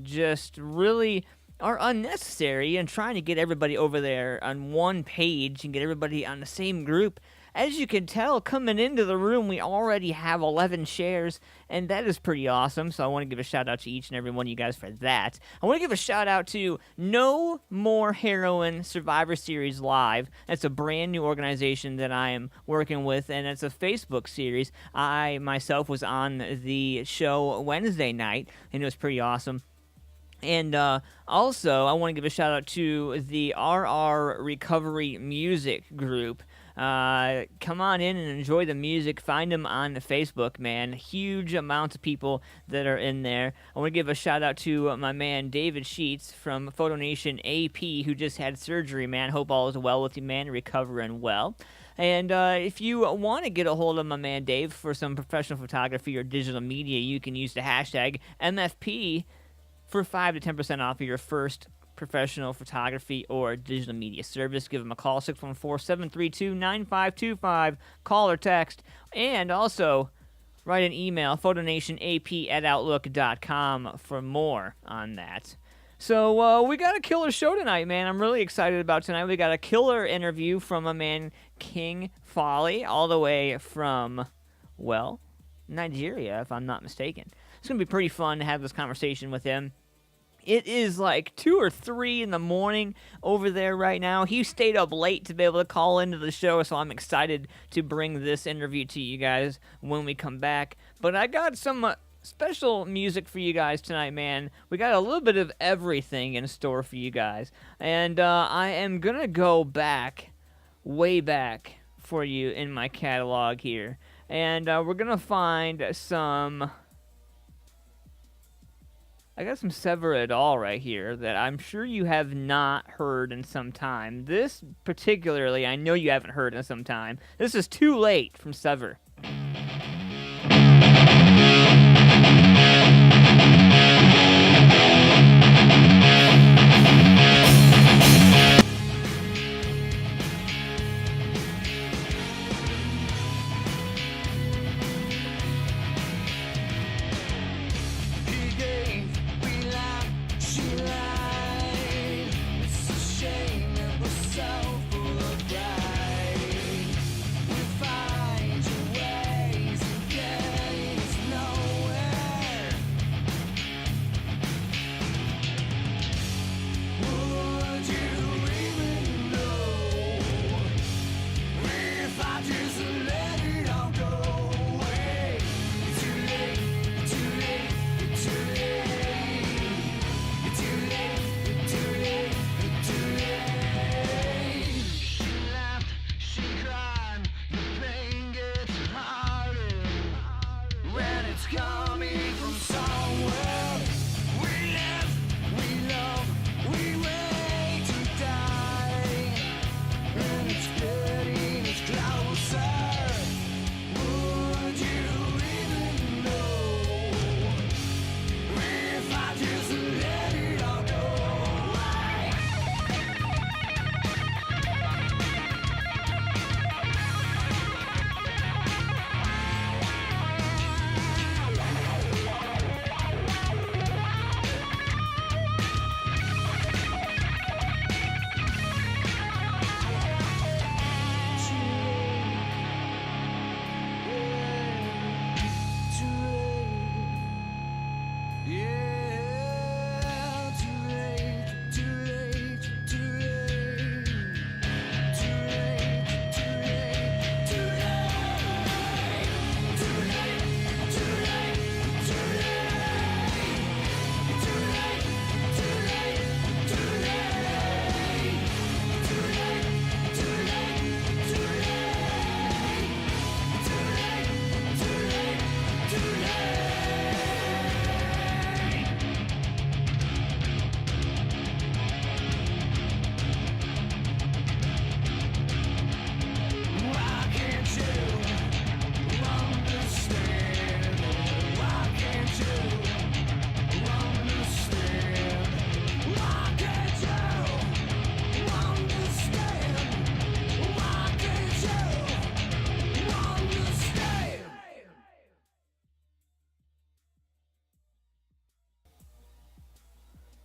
just really are unnecessary and trying to get everybody over there on one page and get everybody on the same group. As you can tell, coming into the room, we already have 11 shares, and that is pretty awesome. So I want to give a shout out to each and every one of you guys for that. I want to give a shout out to No More Heroin Survivor Series Live. That's a brand new organization that I am working with, and it's a Facebook series. I myself was on the show Wednesday night, and it was pretty awesome. And also, I want to give a shout out to the RR Recovery Music Group. Come on in and enjoy the music. Find them on Facebook, man. Huge amounts of people that are in there. I want to give a shout out to my man David Sheets from Photo Nation AP, who just had surgery, man. Hope all is well with you, man. Recovering well. And if you want to get a hold of my man Dave for some professional photography or digital media, you can use the hashtag MFP for 5 to 10% off of your first professional photography or digital media service. Give them a call, 614-732-9525. Call or text. And also, write an email, photonationap@outlook.com for more on that. So, we got a killer show tonight, man. I'm really excited about tonight. We got a killer interview from a man, King Folly, all the way from, well, Nigeria, if I'm not mistaken. It's going to be pretty fun to have this conversation with him. It is like 2 or 3 in the morning over there right now. He stayed up late to be able to call into the show, so I'm excited to bring this interview to you guys when we come back. But I got some special music for you guys tonight, man. We got a little bit of everything in store for you guys. And I am going to go back, way back for you in my catalog here. And we're going to find some... I got some Sever It All right here that I'm sure you have not heard in some time. This particularly, I know you haven't heard in some time. This is Too Late from Sever. Full of pride, we find a way.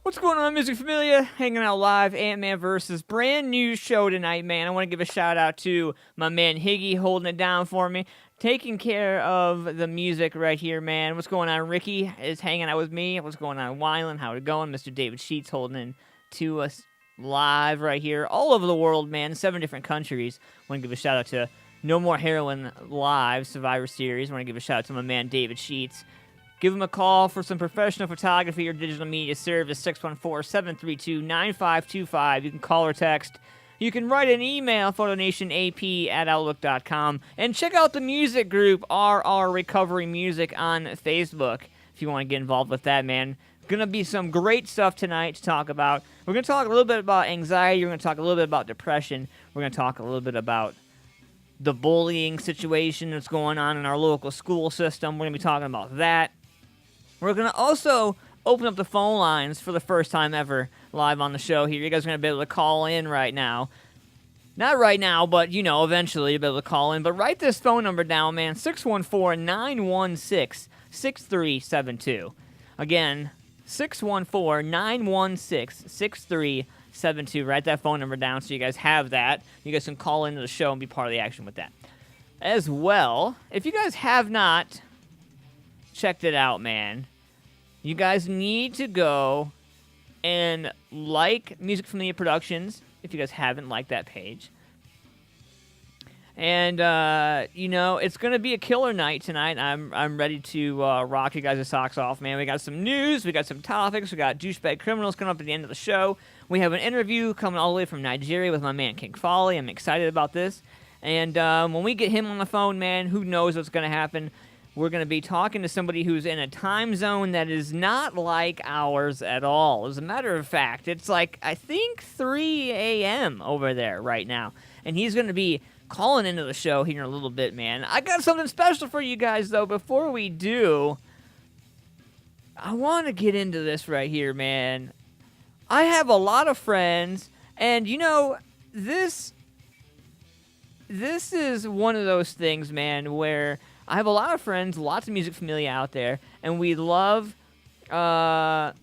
What's going on, Music Familia? Hanging out live, Antman versus brand new show tonight, man. I want to give a shout out to my man Higgy holding it down for me, taking care of the music right here, man. What's going on? Ricky is hanging out with me. What's going on, Wyland? How it going? Mr. David Sheets holding in to us live right here, all over the world, man. 7 different countries. Want to give a shout out to No More Heroin Live Survivor Series. Want to give a shout out to my man David Sheets. Give him a call for some professional photography or digital media service, 614-732-9525. You can call or text. You can write an email, photonationap@outlook.com. And check out the music group, RR Recovery Music, on Facebook, if you want to get involved with that, man. Going to be some great stuff tonight to talk about. We're going to talk a little bit about anxiety. We're going to talk a little bit about depression. We're going to talk a little bit about the bullying situation that's going on in our local school system. We're going to be talking about that. We're going to also open up the phone lines for the first time ever live on the show here. You guys are going to be able to call in right now. Not right now, but, you know, eventually you'll be able to call in. But write this phone number down, man, 614-916-6372. Again, 614-916-6372. Write that phone number down so you guys have that. You guys can call into the show and be part of the action with that. As well, if you guys have not checked it out, man, you guys need to go and like Music Familia Productions if you guys haven't liked that page. And, you know, it's going to be a killer night tonight. I'm ready to rock you guys' socks off, man. We got some news. We got some topics. We got douchebag criminals coming up at the end of the show. We have an interview coming all the way from Nigeria with my man King Folly. I'm excited about this. And when we get him on the phone, man, who knows what's going to happen. We're going to be talking to somebody who's in a time zone that is not like ours at all. As a matter of fact, it's like, I think, 3 a.m. over there right now. And he's going to be calling into the show here in a little bit, man. I got something special for you guys, though. Before we do, I want to get into this right here, man. I have a lot of friends, and, you know, this is one of those things, man, where I have a lot of friends, lots of Music Familia out there, and we love, we have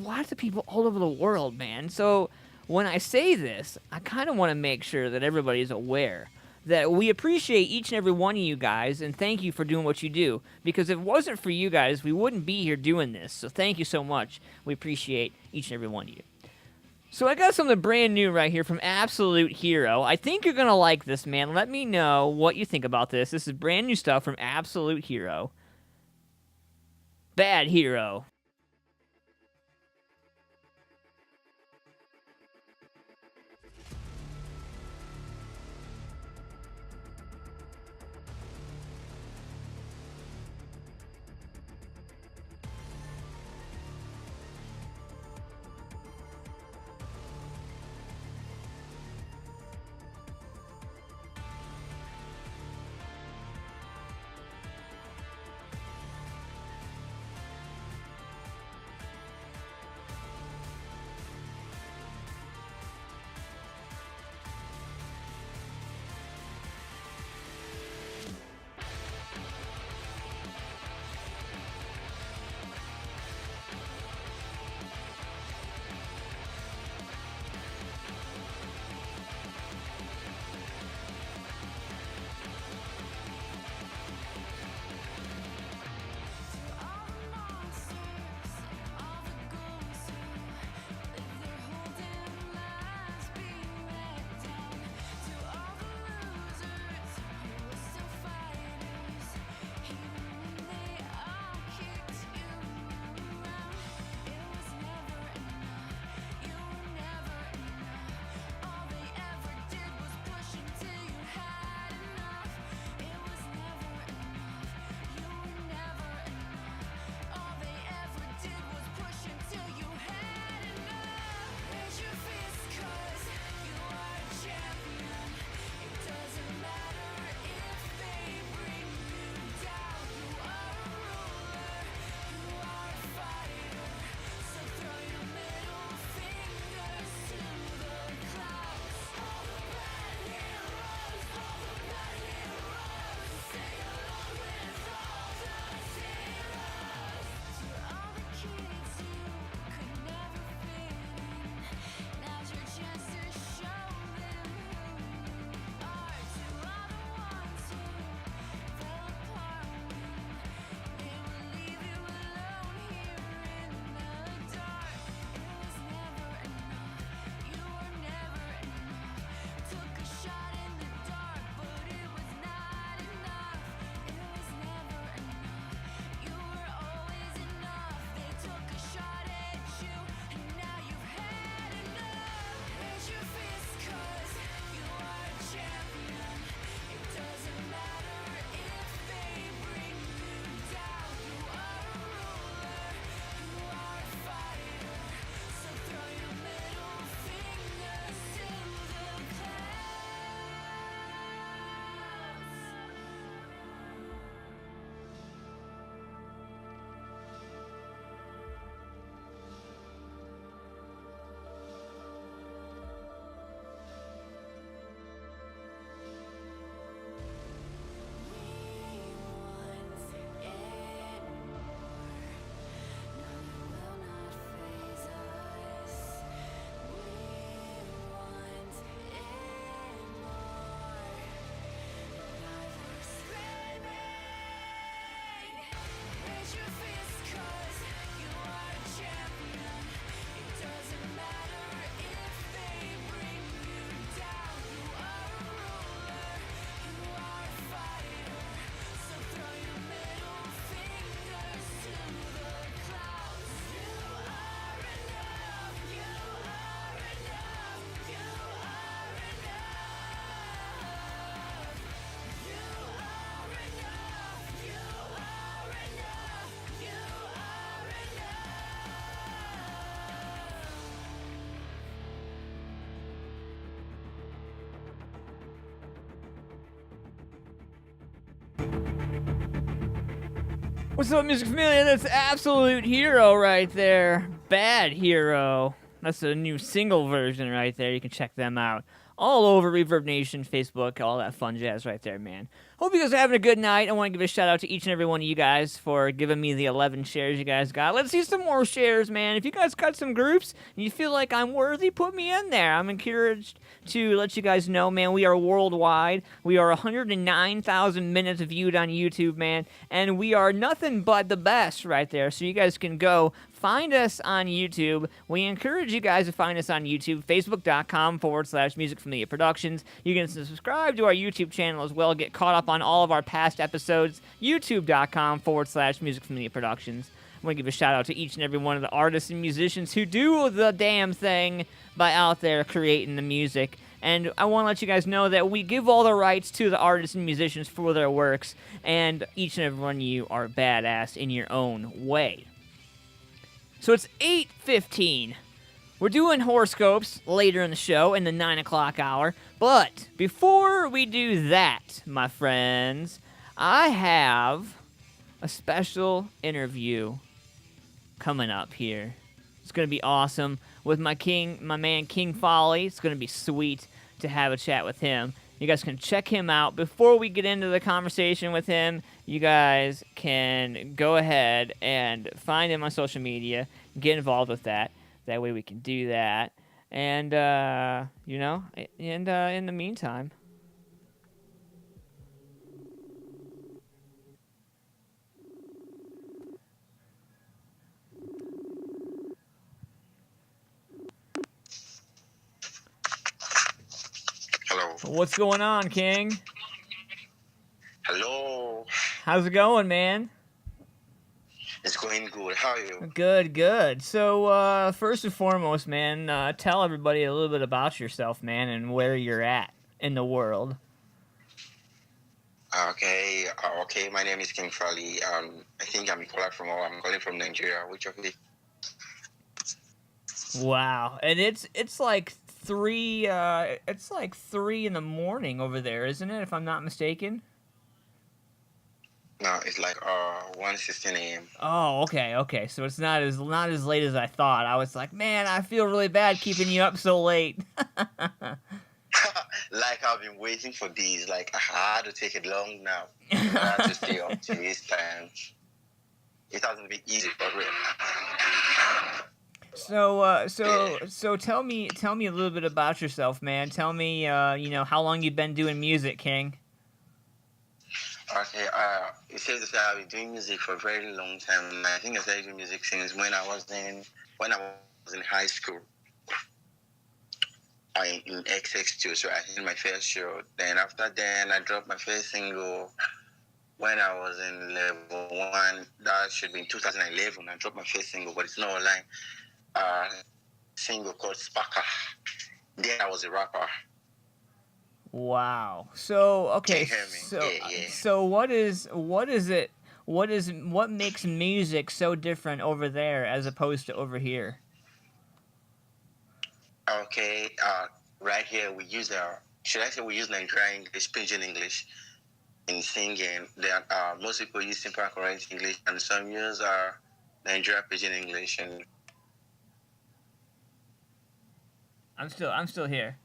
lots of people all over the world, man. So when I say this, I kind of want to make sure that everybody's aware that we appreciate each and every one of you guys, and thank you for doing what you do. Because if it wasn't for you guys, we wouldn't be here doing this. So thank you so much. We appreciate each and every one of you. So I got something brand new right here from Absolute Hero. I think you're going to like this, man. Let me know what you think about this. This is brand new stuff from Absolute Hero. Bad Hero. What's up, Music Familia? That's Absolute Hero right there. Bad Hero. That's a new single version right there. You can check them out. All over Reverb Nation, Facebook, all that fun jazz right there, man. Hope you guys are having a good night. I want to give a shout out to each and every one of you guys for giving me the 11 shares you guys got. Let's see some more shares, man. If you guys got some groups and you feel like I'm worthy, put me in there. I'm encouraged to let you guys know, man, we are worldwide. We are 109,000 minutes viewed on YouTube, man, and we are nothing but the best right there. So you guys can go find us on YouTube. We encourage you guys to find us on YouTube, facebook.com/Music Familia Productions. You can subscribe to our YouTube channel as well, get caught up on all of our past episodes, youtube.com/Music Familia Productions. I want to give a shout out to each and every one of the artists and musicians who do the damn thing by out there creating the music. And I want to let you guys know that we give all the rights to the artists and musicians for their works, and each and every one of you are badass in your own way. So it's 8:15. We're doing horoscopes later in the show in the 9 o'clock hour. But before we do that, my friends, I have a special interview coming up here. It's going to be awesome with my man King Folly. It's going to be sweet to have a chat with him. You guys can check him out. Before we get into the conversation with him, you guys can go ahead and find him on social media, get involved with that. That way we can do that. And, in the meantime... Hello. What's going on, King? Hello. How's it going, man? It's going good. How are you? Good. So, first and foremost, man, tell everybody a little bit about yourself, man, and where you're at in the world. Okay. My name is King Fali. I think I'm calling from Nigeria. Which of it? Wow, and it's like 3 in the morning over there, isn't it? If I'm not mistaken. No, it's like 1:16 a.m. Oh, okay. So it's not as late as I thought. I was like, man, I feel really bad keeping you up so late. Like I've been waiting for these. Like I had to take it long now. I had to stay up to this time. It hasn't been easy for real. So tell me a little bit about yourself, man. Tell me, how long you've been doing music, King. Okay, it's safe to say I've been doing music for a very long time. I think I started doing music since when I was in high school. In XX2, so I did my first show. Then after that, I dropped my first single when I was in level 1. That should be in 2011. I dropped my first single, but it's not online. Single called Sparker. Then I was a rapper. Wow. So okay. Can you hear me? Yeah. So what makes music so different over there as opposed to over here? Okay. Right here we use Nigerian English, Pidgin English in singing. Most people use simple and correct English, and some use Nigerian Pidgin English. And I'm still here.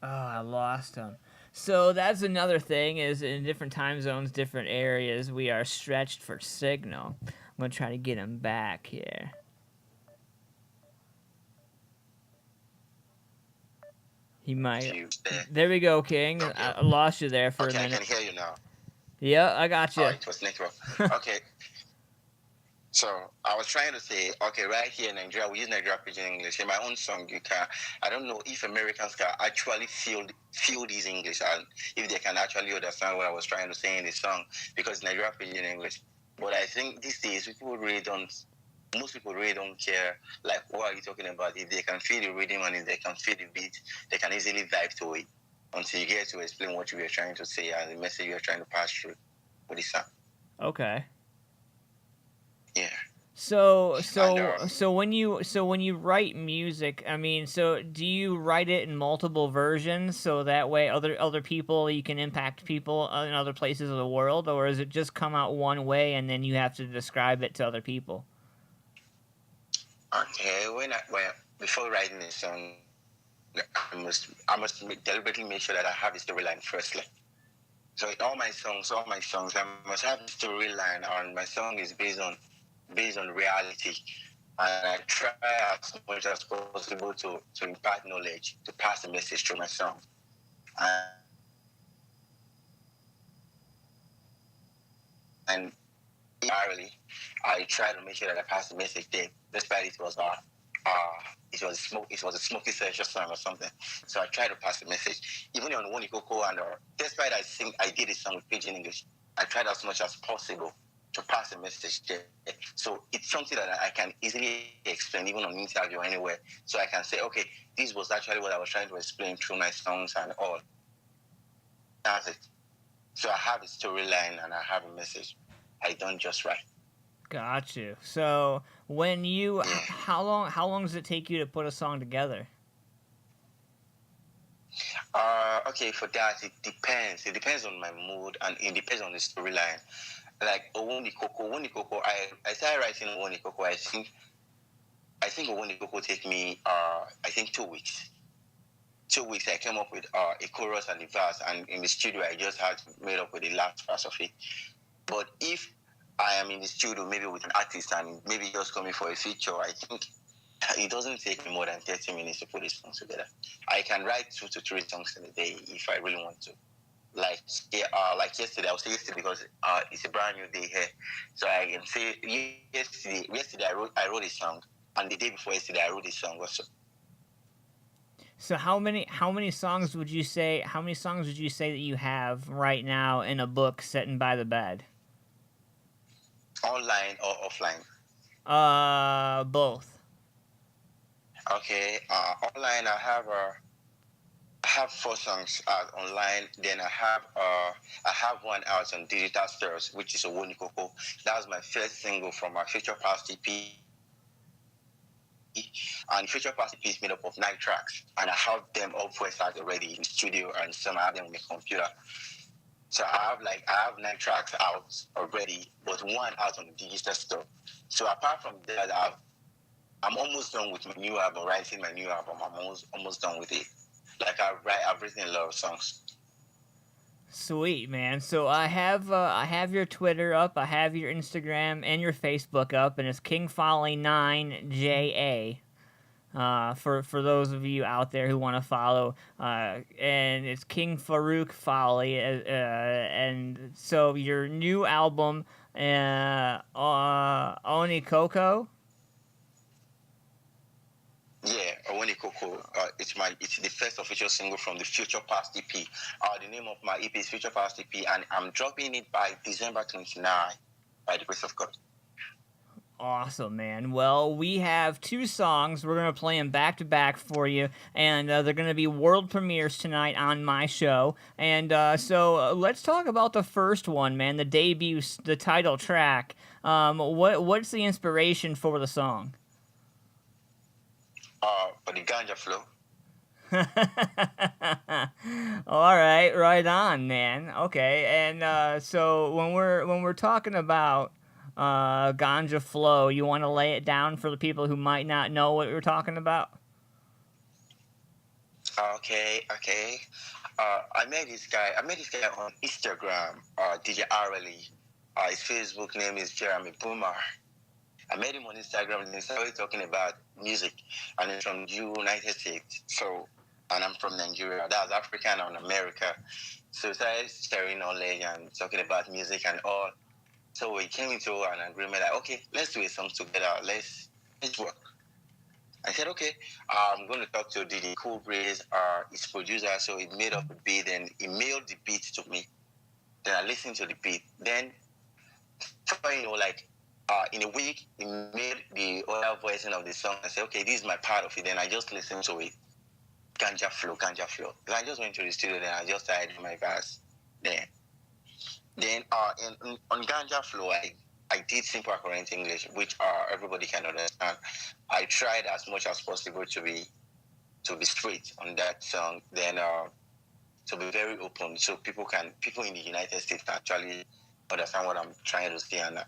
Oh, I lost him. So that's another thing, is in different time zones, different areas, we are stretched for signal. I'm going to try to get him back here. He might... There we go, King. Okay. I lost you there for a minute. I can hear you now. Yeah, I got you. Oh, it was network. Okay. So I was trying to say, okay, right here in Nigeria, we use Nigerian Pidgin English. In my own song, I don't know if Americans can actually feel this English, and if they can actually understand what I was trying to say in the song, because Nigerian Pidgin English. But I think these days, most people really don't care, like, what are you talking about? If they can feel the rhythm and if they can feel the beat, they can easily vibe to it until you get to explain what you were trying to say and the message you are trying to pass through with the song. Okay. Yeah. So And so so when you write music, I mean, so do you write it in multiple versions so that way other people you can impact people in other places of the world, or is it just come out one way and then you have to describe it to other people? okay, when before writing a song, I must deliberately make sure that I have a storyline firstly. So in all my songs, I must have a storyline, and my song is based on reality. And I try as much as possible to impart knowledge, to pass a message through my song. And entirely, I try to make sure that I pass the message there, despite it was a smoky session song or something. So I try to pass the message. Even on Woni Coco and despite I did a song with Pidgin English, I tried as much as possible to pass the message there. So it's something that I can easily explain even on interview or anywhere. So I can say, okay, this was actually what I was trying to explain through my songs and all. That's it. So I have a storyline and I have a message. I don't just write. Got you. So when you Yeah. how long does it take you to put a song together? Okay, for that it depends. It depends on my mood and it depends on the storyline. Like Owoni Koko, I started writing Owoni Koko. I think Owoni Koko take me I think 2 weeks. 2 weeks I came up with a chorus and a verse, and in the studio I just had made up with the last verse of it. But if I am in the studio maybe with an artist and maybe just coming for a feature, I think it doesn't take me more than 30 minutes to put a song together. I can write 2 to 3 songs in a day if I really want to. Like yesterday, I'll say yesterday because it's a brand new day here. So I can say yesterday I wrote a song, and the day before yesterday I wrote a song also. So how many songs would you say that you have right now in a book sitting by the bed? Online or offline. Both. Okay, online I have 4 songs out online. Then I have one out on digital stores, which is Owoni Koko. That was my first single from my Future Past EP. And Future Past EP is made up of 9 tracks, and I have them all voiced out already in the studio, and some I have them on the computer. So I have 9 tracks out already, but one out on the digital store. So apart from that, I'm almost done with my new album, writing my new album. I'm almost done with it. Like I've written a lot of songs. Sweet, man. So I have your Twitter up, I have your Instagram and your Facebook up, and it's King Folly 9JA. For those of you out there who want to follow, and it's King Farouk Folly, and so your new album, Oni Coco. Yeah, Owoni Koko. It's the first official single from the Future Past EP. The name of my EP is Future Past EP, and I'm dropping it by December 29, by the grace of God. Awesome, man. Well, we have 2 songs. We're going to play them back to back for you, and they're going to be world premieres tonight on my show. And so let's talk about the first one, man, the debut, the title track. What's the inspiration for the song? For the ganja flow. All right, right on, man. Okay, and so when we're talking about ganja flow, you want to lay it down for the people who might not know what we're talking about? Okay. I met this guy on Instagram, DJ Arely. His Facebook name is Jeremy Boomer. I met him on Instagram and he started talking about music. And he's from United States. So, and I'm from Nigeria. That's Africa and I'm America. So we started sharing knowledge and talking about music and all. So we came into an agreement like, okay, let's do a song together. Let's work. I said, okay, I'm going to talk to Didi Cool Breeze, his producer. So he made up the beat and he mailed the beat to me. Then I listened to the beat. Then, like, in a week, he made the other version of the song. I said, okay, this is my part of it. Then I just listened to it. Ganja flow. Then I just went to the studio. Then I just started my verse. Then on Ganja flow, I did simple current English, which everybody can understand. I tried as much as possible to be straight on that song, then to be very open, so people in the United States can actually understand what I'm trying to say, and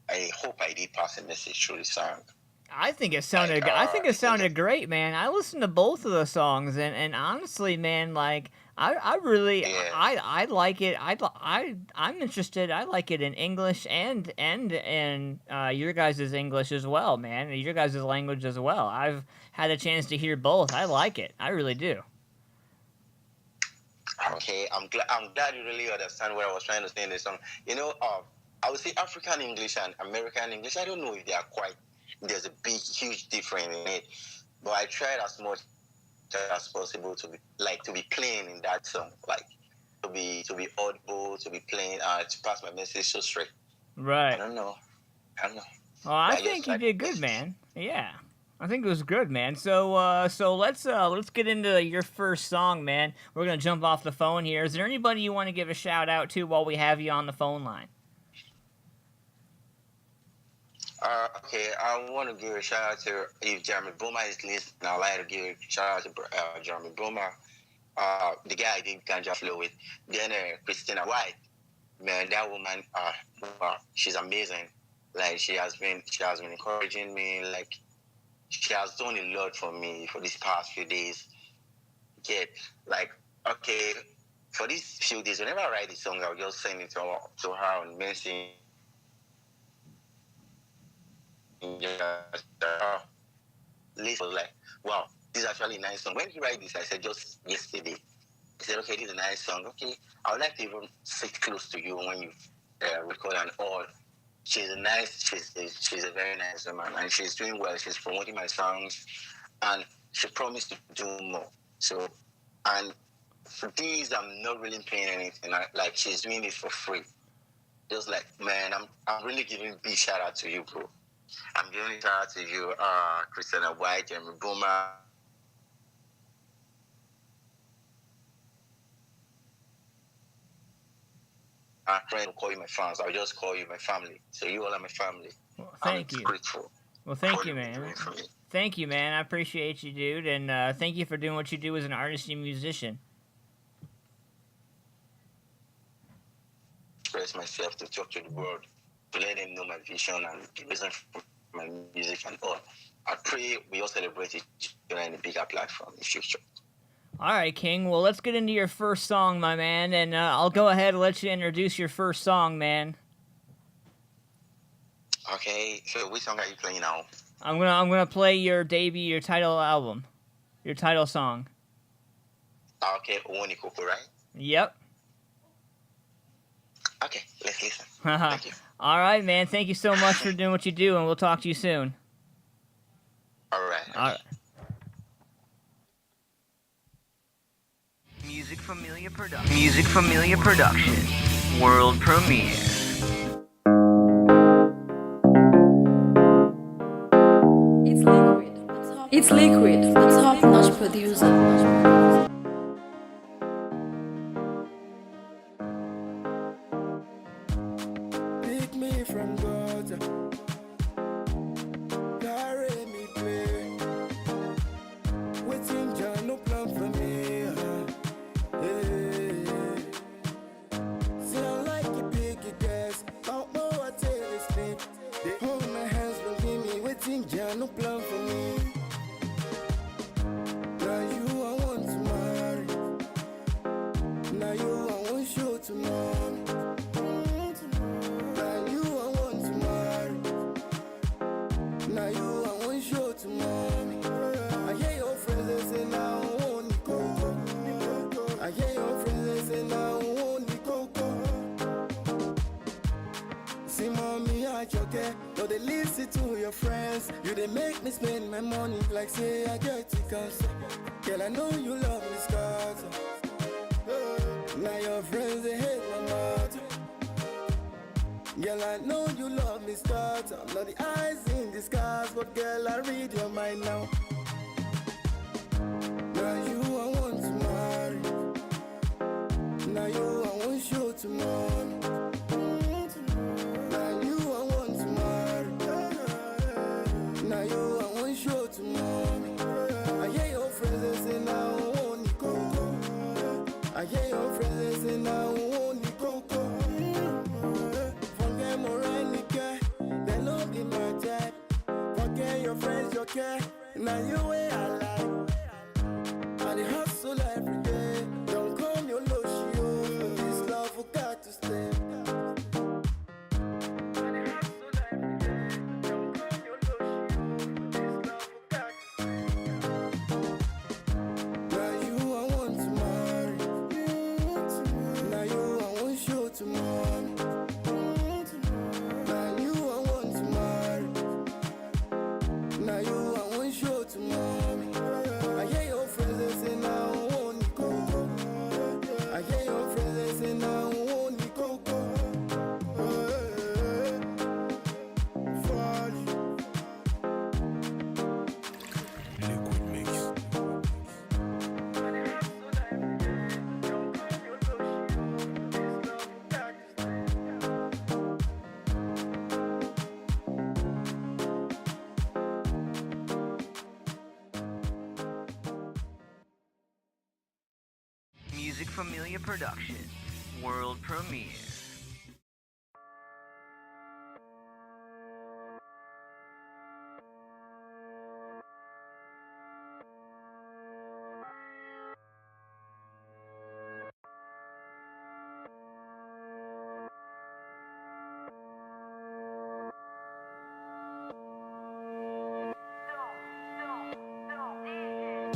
I hope I did pass a message through the song. I think it Like, sounded. I think it sounded great, man. I listened to both of the songs, and honestly, man, like I really, yeah. I like it. I'm interested. I like it in English and in your guys' English as well, man. Your guys' language as well. I've had a chance to hear both. I like it. I really do. Okay, I'm glad you really understand what I was trying to say in the song. I would say African English and American English. I don't know if they are quite. There's a big, huge difference in it, but I tried as much as possible to be playing in that song, like to be audible, to be playing, to pass my message so straight. Right. I don't know. Well, I think you did good, man. Yeah. I think it was good, man. So let's get into your first song, man. We're gonna jump off the phone here. Is there anybody you want to give a shout out to while we have you on the phone line? Okay, I want to give a shout out to, if Jeremy Boma is listening, I'd like to give a shout out to Jeremy Boma, the guy I did Ganja Flow with. Then Christina White, man, that woman, wow, she's amazing. Like she has been encouraging me. Like she has done a lot for me for these past few days. Like, okay, for these few days, whenever I write the song, I'll just send it to her on message. Listen, like, wow, this is actually a nice song. When he write this, I said just yesterday. He said, okay, this is a nice song. Okay, I would like to even sit close to you when you record and all. She's a very nice woman, and she's doing well. She's promoting my songs, and she promised to do more. So, and for these, I'm not really paying anything. Like she's doing it for free. Just like, man, I'm really giving a big shout out to you, bro. I'm giving a shout out to you, Christina White, Jeremy Boomer. I'm trying to call you my fans. I'll just call you my family. So you all are my family. Well, thank you. Grateful. Well, thank you, man. Thank you, man. I appreciate you, dude, and thank you for doing what you do as an artist and musician. Express myself, to talk to the world, to let them know my vision and the reason for my music and all. I pray we all celebrate each other in a bigger platform in the future. All right, King. Well, let's get into your first song, my man, and I'll go ahead and let you introduce your first song, man. Okay, so which song are you playing now? I'm gonna play your debut, your title album, your title song. Okay, Owoni Koko, right? Yep. Okay, let's listen. Thank you. All right, man. Thank you so much for doing what you do, and we'll talk to you soon. All right. All right. Music Familia Productions. World premiere. It's Liquid, the top-notch producer. Pick me from God, carry me play. Waiting, John, no plan for me. Hey. See, I like it big, it does. About more, I tell this thing. They hold my hands, but give me waiting, John, no plan for me. Now you, I want to marry. Now you, I want show to mommy. Now you, I want to marry. Now you, I want show to mommy. I hear your friends they say now I want the coco. I hear your friends they say now I want the coco. See mommy, I joke. No, they listen to your friends. You they make me spend my money like say I get to cancer. Girl, I know you love me, scars. Now your friends they hate my mouth. Girl, I know you love me, scars. I'm not the eyes in the scars, but girl, I read your mind now. Now you, I want to marry. Now you, I want show to mommy. Now you, I want to hear your friends they say now only coco. Forget more anything, they no be my type. Forget your friends, your care. Now you way I like. And the hustle every day. Don't come your lotion. This love will got to stay. Familia Productions world premiere.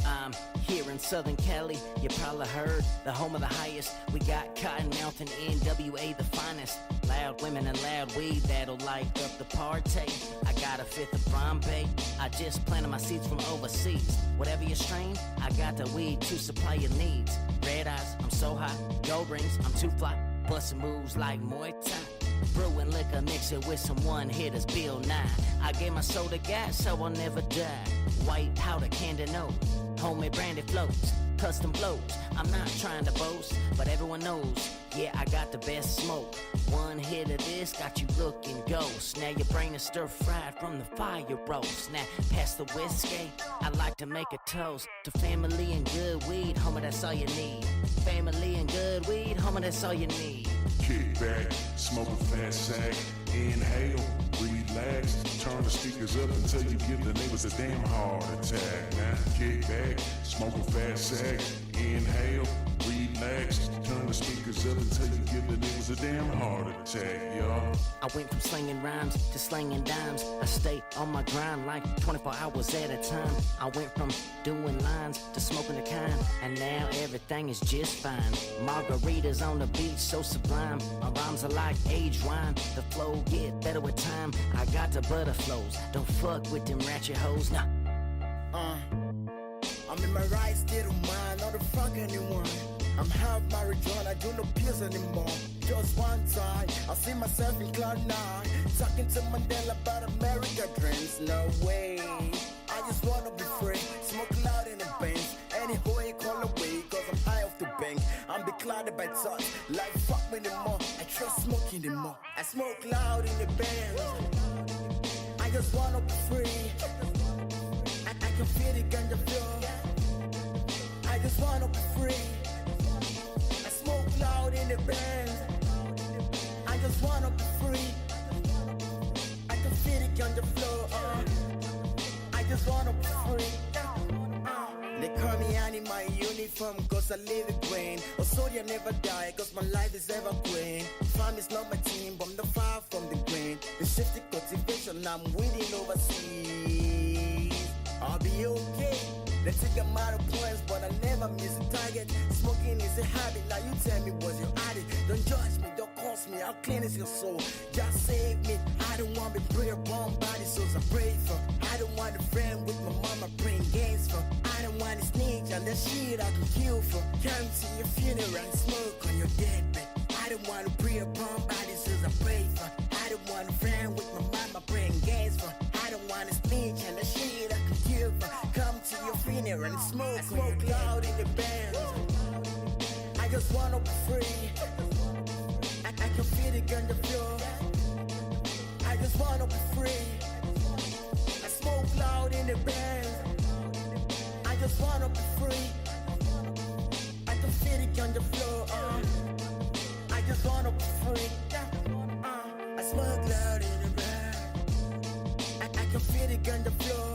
I'm here in Southern Cali, you probably heard, the home of the highest. We got Cottonmouth and NWA, the finest. Loud women and loud weed that'll light up the party. I got a fifth of Bombay, I just planted my seeds from overseas. Whatever your strain, I got the weed to supply your needs. Red eyes, I'm so hot, gold rings, I'm too fly. Bustin' moves like Muay Thai. Brewing liquor, mix it with some one-hitters, Bill Nye. I gave my soul to God, so I'll never die. White powder, candy nose, homemade brandy floats, custom blows. I'm not trying to boast, but everyone knows, yeah, I got the best smoke. One hit of this got you looking ghost. Now your brain is stir-fried from the fire roast. Now pass the whiskey, I like to make a toast to family and good weed, homie, that's all you need. Family and good weed, homie, that's all you need. Kick back, smoke a fat sack, inhale, relax, turn the speakers up until you give the neighbors a damn heart attack. Now kick back, smoke a fat sack, inhale, relax, turn the speakers up until you give the neighbors a damn heart attack, y'all. I went from slinging rhymes to slinging dimes. I stay on my grind like 24 hours at a time. I went from doing lines to smoking the kind, and now everything is just fine. Margaritas on the beach, so sublime. My rhymes are like aged wine. The flow get better with time. I got the butterflows. Don't fuck with them ratchet hoes, nah. I'm in my right state of mind, not to fuck anyone. I'm half marijuana, I do no pills anymore. Just one time, I see myself in cloud nine, talking to Mandela about America dreams. No way, I just wanna be free, smoke loud in the bank. Any hoe you call away, cause I'm high off the bank. I'm beclouded by thoughts, like fuck me no more. I trust smoking the more. I smoke loud in the band. I just wanna be free. I can feel the ganja flow. I just wanna be free. I smoke loud in the band. I just wanna be free. I can feel the ganja flow. I just wanna be free. They call me Annie in my uniform cause I live it green. Oh, sorry I never die cause my life is evergreen. Fam is not my team but I'm not far from the green. The shifty cultivation I'm winning overseas. I'll be okay. They take a lot of points but I never miss a target. Smoking is a habit, now you tell me what's your addict. Don't judge me, don't curse me, how clean is your soul? Just save me, I don't want to pray upon body souls I pray for. I don't want a friend with my mama praying games for. I don't want a snitch and that shit I can kill for. Come to your funeral and smoke on your deathbed. I don't want to pray upon body souls I pray for. I don't want a friend with my mama praying games for. I don't want a snitch and that shit I can kill for. Come to your funeral and smoke loud in the band. I just wanna be free. I can feel the gun the floor. I just wanna be free. I smoke loud in the band. I just wanna be free. I can feel get it on the floor. I just wanna freak. I smuggle out in the bag. I can feel it on the floor.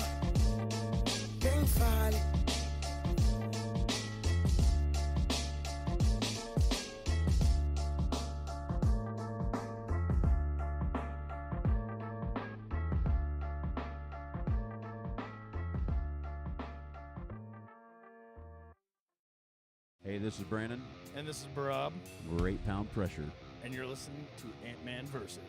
Can't find it. Hey, this is Brandon. And this is Barab. We're 8 Pound Pressure. And you're listening to AntmanVs.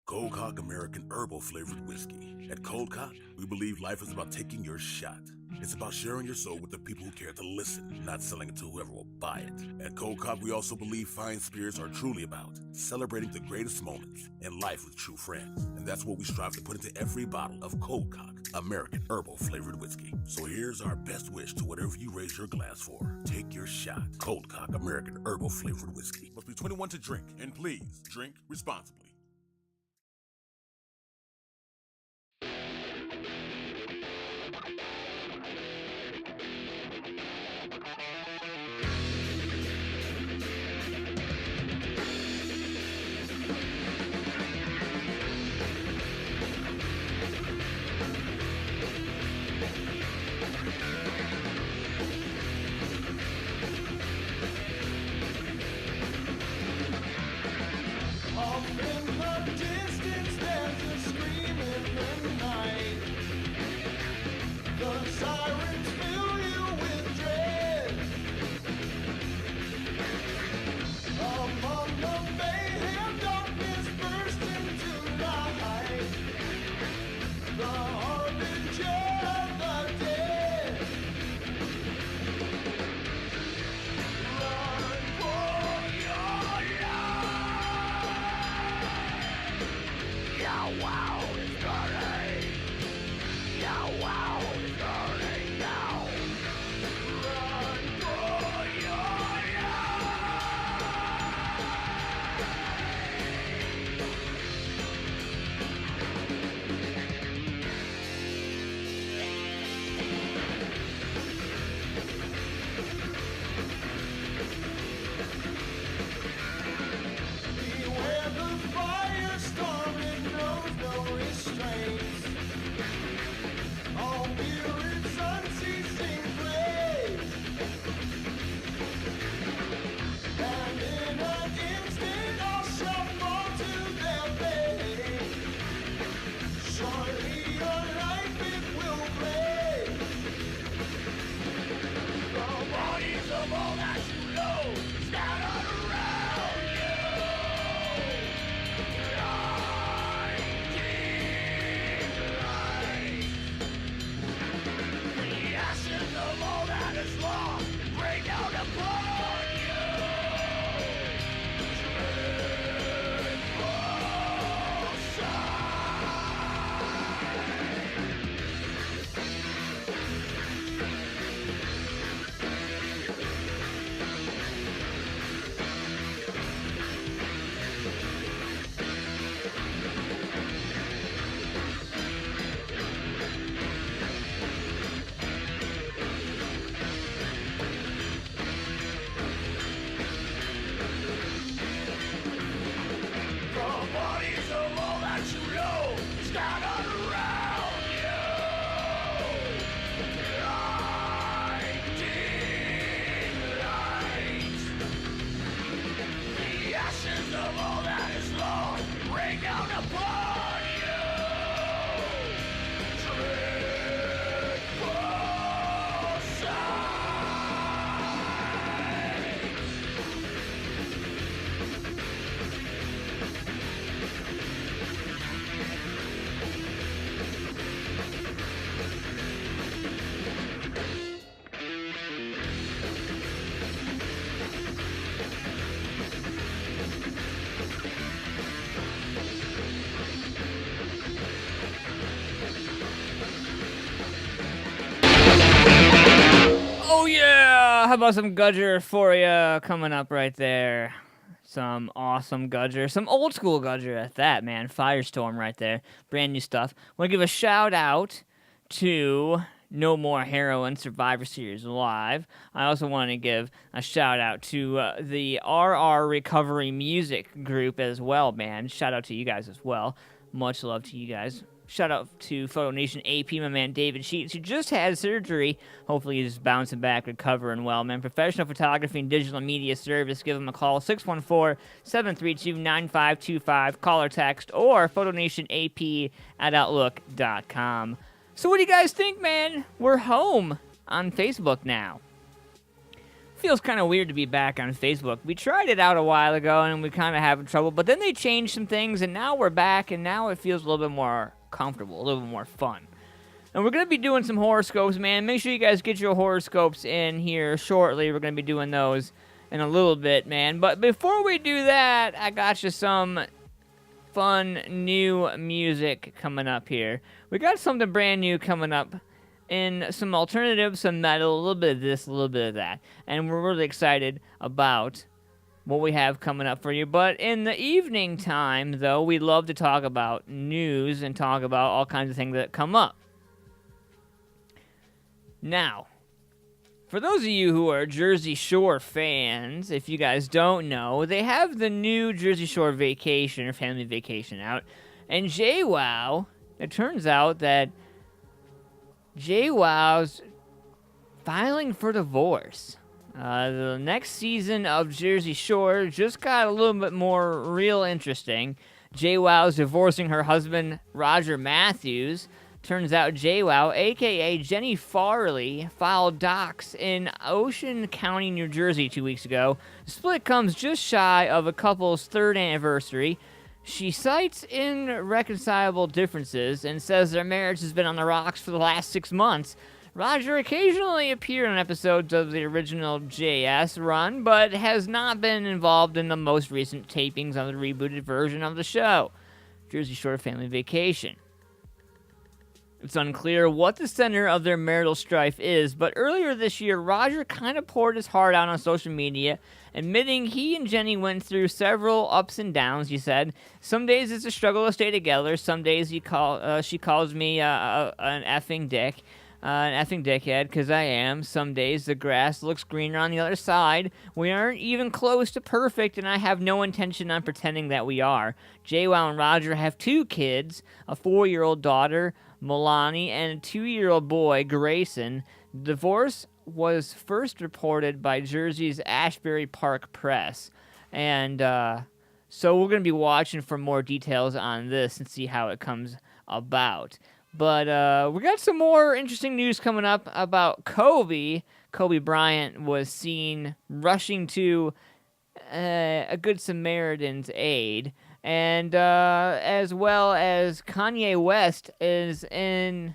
Cold Cock American Herbal Flavored Whiskey. At Cold Cock, we believe life is about taking your shot. It's about sharing your soul with the people who care to listen, not selling it to whoever will buy it. At Cold Cock, we also believe fine spirits are truly about celebrating the greatest moments in life with true friends. And that's what we strive to put into every bottle of Cold Cock American Herbal Flavored Whiskey. So here's our best wish to whatever you raise your glass for. Take your shot. Cold Cock American Herbal Flavored Whiskey. Must be 21 to drink, and please drink responsibly. How about some Gudger for you coming up right there? Some awesome Gudger. Some old school Gudger at that, man. Firestorm right there. Brand new stuff. Want to give a shout out to No More Heroin Survivor Series Live. I also want to give a shout out to the RR Recovery Music group as well, man. Shout out to you guys as well. Much love to you guys. Shout out to Photo Nation AP, my man David Sheets, who just had surgery. Hopefully he's bouncing back, recovering well, man. Professional photography and digital media service. Give him a call, 614-732-9525. Call or text, or photonationap@outlook.com. So what do you guys think, man? We're home on Facebook now. Feels kind of weird to be back on Facebook. We tried it out a while ago, and we kind of having trouble, but then they changed some things, and now we're back, and now it feels a little bit more comfortable, a little bit more fun. And we're going to be doing some horoscopes, man. Make sure you guys get your horoscopes in here shortly. We're going to be doing those in a little bit, man. But before we do that, I got you some fun new music coming up here. We got something brand new coming up in some alternative, some metal, a little bit of this, a little bit of that. And we're really excited about what we have coming up for you. But in the evening time, though, we love to talk about news and talk about all kinds of things that come up. Now, for those of you who are Jersey Shore fans, if you guys don't know, they have the new Jersey Shore Vacation or Family Vacation out. And JWoww, it turns out that JWoww's filing for divorce. The next season of Jersey Shore just got a little bit more real interesting. JWoww's divorcing her husband, Roger Matthews. Turns out JWoww, a.k.a. Jenny Farley, filed docs in Ocean County, New Jersey 2 weeks ago. The split comes just shy of a couple's third anniversary. She cites irreconcilable differences and says their marriage has been on the rocks for the last 6 months. Roger occasionally appeared on episodes of the original JS run, but has not been involved in the most recent tapings of the rebooted version of the show, Jersey Shore Family Vacation. It's unclear what the center of their marital strife is, but earlier this year, Roger kind of poured his heart out on social media, admitting he and Jenny went through several ups and downs, he said. Some days it's a struggle to stay together. Some days she calls me an effing dick. An effing dickhead, because I am. Some days the grass looks greener on the other side. We aren't even close to perfect, and I have no intention on pretending that we are. JWoww and Roger have 2 kids, a 4-year-old daughter, Milani, and a 2-year-old boy, Grayson. Divorce was first reported by Jersey's Ashbury Park Press. And so we're going to be watching for more details on this and see how it comes about. But we got some more interesting news coming up about Kobe. Kobe Bryant was seen rushing to a Good Samaritan's aid. And as well as Kanye West is in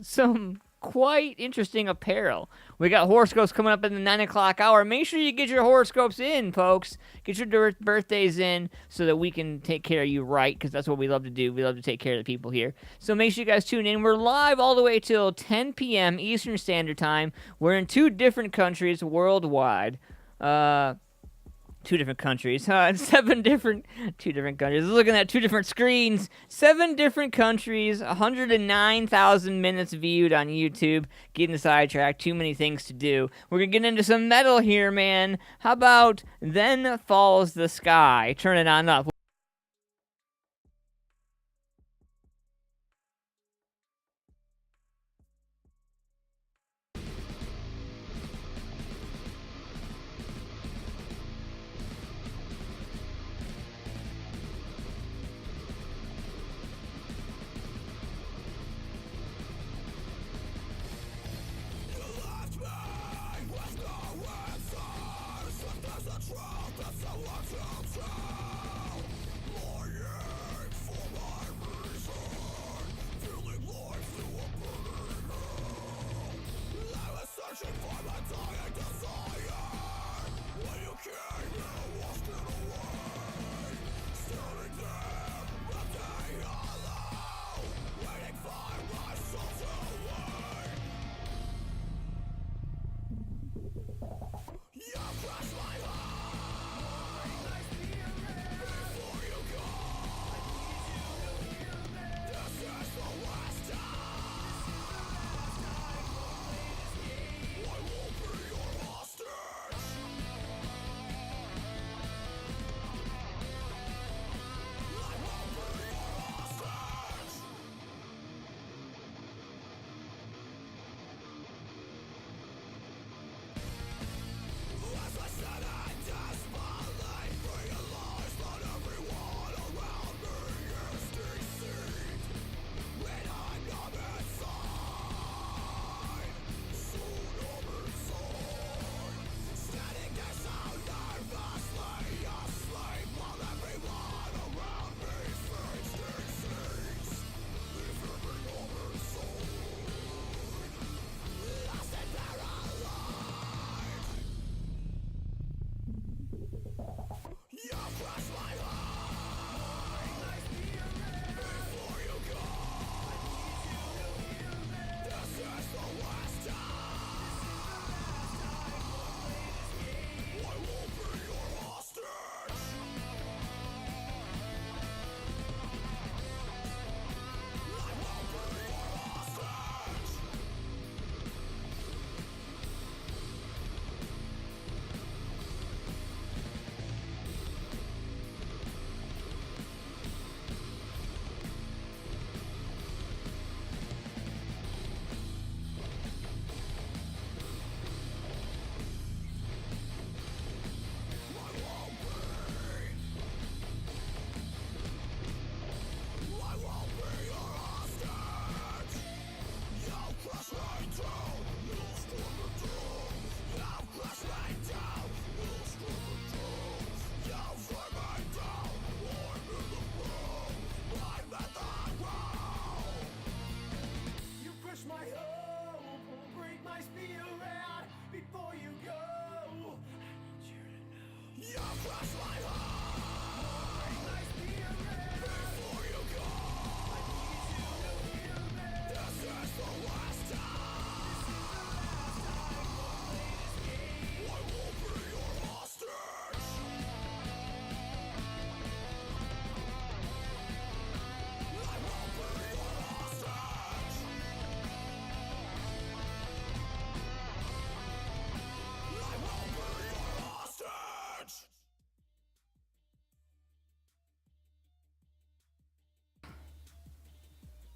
some quite interesting apparel. We got horoscopes coming up in the 9 o'clock hour. Make sure you get your horoscopes in, folks. Get your birthdays in so that we can take care of you right, because that's what we love to do. We love to take care of the people here. So make sure you guys tune in. We're live all the way till 10 p.m. Eastern Standard Time. We're in 2 different countries worldwide. 2 different countries, 2 different countries. Looking at 2 different screens, 7 different countries, 109,000 minutes viewed on YouTube. Getting sidetracked, too many things to do. We're gonna get into some metal here, man. How about Then Falls the Sky? Turn it on up.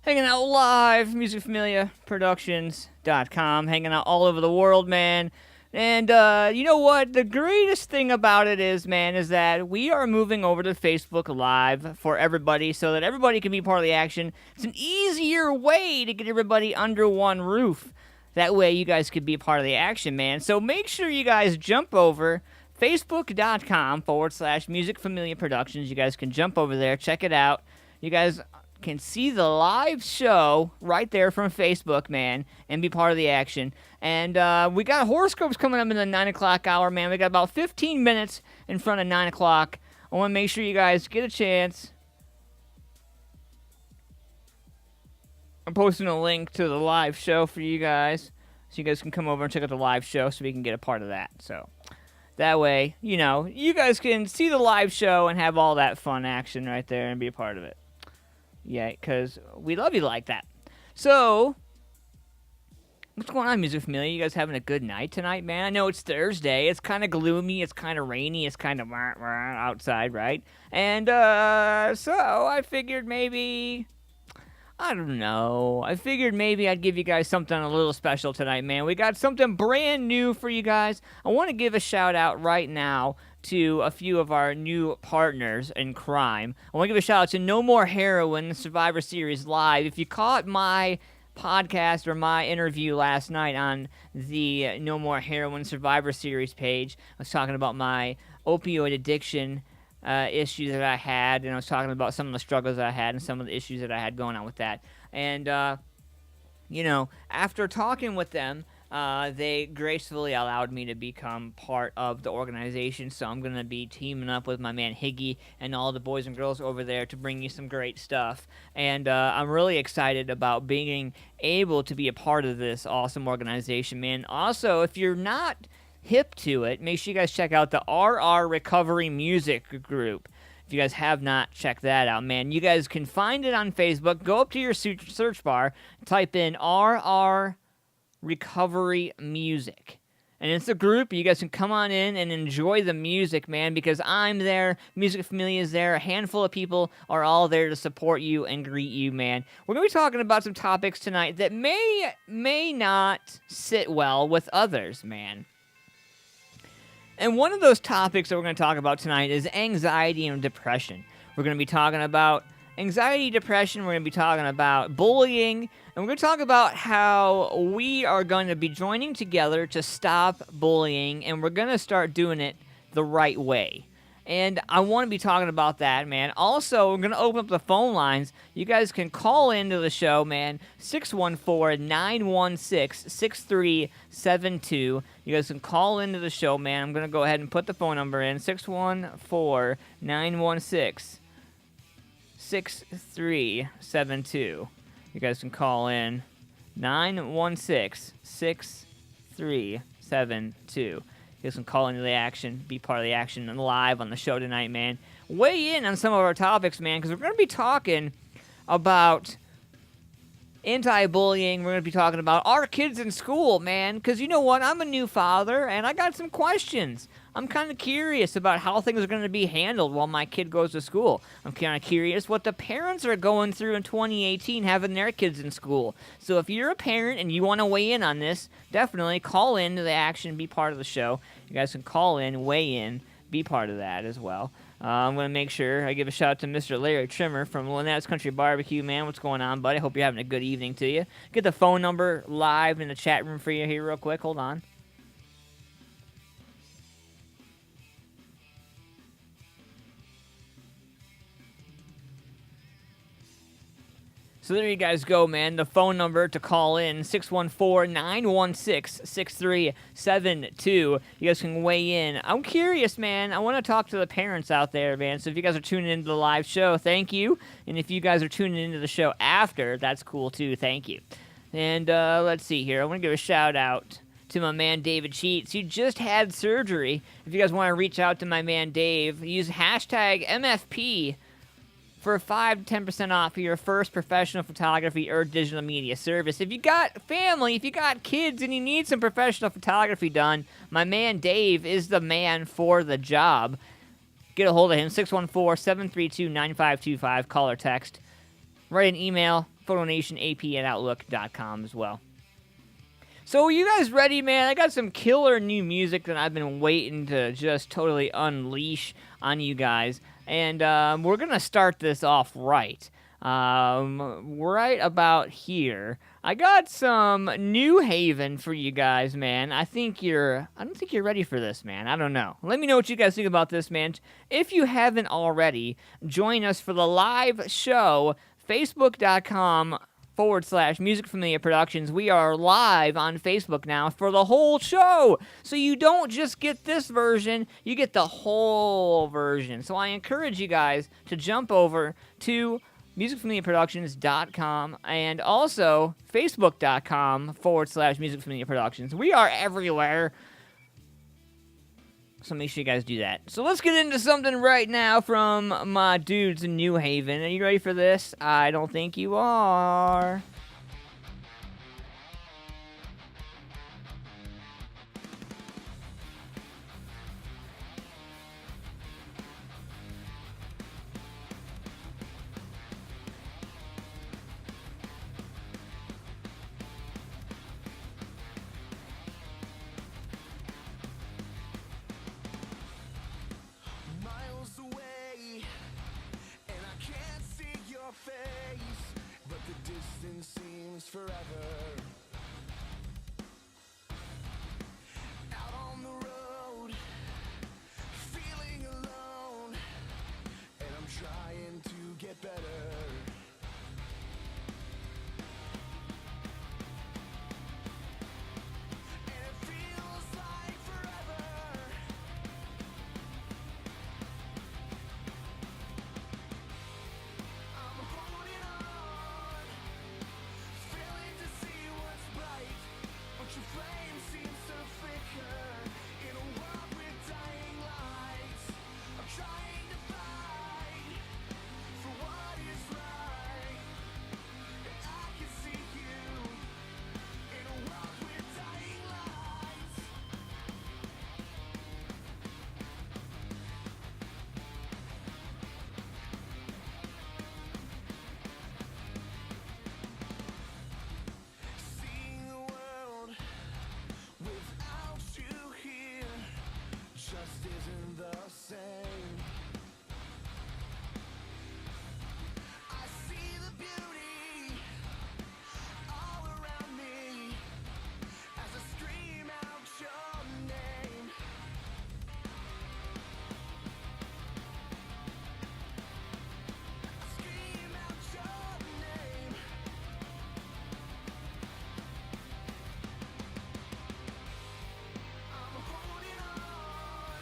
Hanging out live, Familia Productions.com, hanging out all over the world, man. And you know what? The greatest thing about it is, man, is that we are moving over to Facebook Live for everybody so that everybody can be part of the action. It's an easier way to get everybody under one roof. That way you guys could be part of the action, man. So make sure you guys jump over facebook.com/Music Familia Productions. You guys can jump over there, check it out. You guys can see the live show right there from Facebook, man, and be part of the action. And we got horoscopes coming up in the 9 o'clock hour, man. We got about 15 minutes in front of 9 o'clock. I want to make sure you guys get a chance. I'm posting a link to the live show for you guys, so you guys can come over and check out the live show so we can get a part of that. So that way, you know, you guys can see the live show and have all that fun action right there and be a part of it. Yeah, because we love you like that. So, what's going on, Music Familia? You guys having a good night tonight, man? I know it's Thursday. It's kind of gloomy. It's kind of rainy. It's kind of outside, right? And so I figured maybe, I don't know. I figured maybe I'd give you guys something a little special tonight, man. We got something brand new for you guys. I want to give a shout out right now to a few of our new partners in crime. I want to give a shout out to No More Heroin Survivor Series Live. If you caught my podcast or my interview last night on the No More Heroin Survivor Series page, I was talking about my opioid addiction issues that I had, and I was talking about some of the struggles that I had and some of the issues that I had going on with that. And, you know, after talking with them, they gracefully allowed me to become part of the organization, so I'm going to be teaming up with my man Higgy and all the boys and girls over there to bring you some great stuff. And I'm really excited about being able to be a part of this awesome organization, man. Also, if you're not hip to it, make sure you guys check out the RR Recovery Music Group. If you guys have not checked that out, man, you guys can find it on Facebook. Go up to your search bar, type in RR Recovery Music, and it's a group. You guys can come on in and enjoy the music, man, because I'm there, Music Familia is there, a handful of people are all there to support you and greet you, man. We're going to be talking about some topics tonight that may not sit well with others, man. And one of those topics that we're going to talk about tonight is anxiety and depression. We're going to be talking about anxiety, depression, we're going to be talking about bullying, and we're going to talk about how we are going to be joining together to stop bullying, and we're going to start doing it the right way. And I want to be talking about that, man. Also, we're going to open up the phone lines. You guys can call into the show, man, 614-916-6372. You guys can call into the show, man. I'm going to go ahead and put the phone number in, 614-916-6372. You guys can call in 916-6372. You guys can call into the action, be part of the action and live on the show tonight, man. Weigh in on some of our topics, man, because we're going to be talking about anti-bullying. We're going to be talking about our kids in school, man, because you know what? I'm a new father, and I got some questions. I'm kind of curious about how things are going to be handled while my kid goes to school. I'm kind of curious what the parents are going through in 2018 having their kids in school. So if you're a parent and you want to weigh in on this, definitely call in to the action, be part of the show. You guys can call in, weigh in, be part of that as well. I'm going to make sure I give a shout out to Mr. Larry Trimmer from Lynette's Country Barbecue, man. What's going on, buddy? Hope you're having a good evening to you. Get the phone number live in the chat room for you here real quick. Hold on. So there you guys go, man. The phone number to call in, 614-916-6372. You guys can weigh in. I'm curious, man. I want to talk to the parents out there, man. So if you guys are tuning into the live show, thank you. And if you guys are tuning into the show after, that's cool too. Thank you. And let's see here. I want to give a shout out to my man David Sheets. He just had surgery. If you guys want to reach out to my man Dave, use hashtag MFP for 5 to 10% off your first professional photography or digital media service. If you got family, if you got kids and you need some professional photography done, my man Dave is the man for the job. Get a hold of him, 614-732-9525, call or text. Write an email, photonationap@outlook.com as well. So are you guys ready, man? I got some killer new music that I've been waiting to just totally unleash on you guys. And we're going to start this off right. Right about here. I got some New Haven for you guys, man. I don't think you're ready for this, man. I don't know. Let me know what you guys think about this, man. If you haven't already, join us for the live show, facebook.com/Music Familia Productions. We are live on Facebook now for the whole show. So you don't just get this version, you get the whole version. So I encourage you guys to jump over to musicfamiliaproductions.com and also facebook.com/Music Familia Productions. We are everywhere. So make sure you guys do that. So let's get into something right now from my dudes in New Haven. Are you ready for this? I don't think you are. Miles away, and I can't see your face, but the distance seems forever. Out on the road, feeling alone, and I'm trying to get better. And it feels like forever. I'm holding on, failing to see what's bright, but your flame seems to flicker in a world with dying lights. I'm trying to fight for what is right, and I can see you in a world with dying lights. Seeing the world without you here just isn't the same. I see the beauty all around me as I scream out your name. I scream out your name. I'm holding on,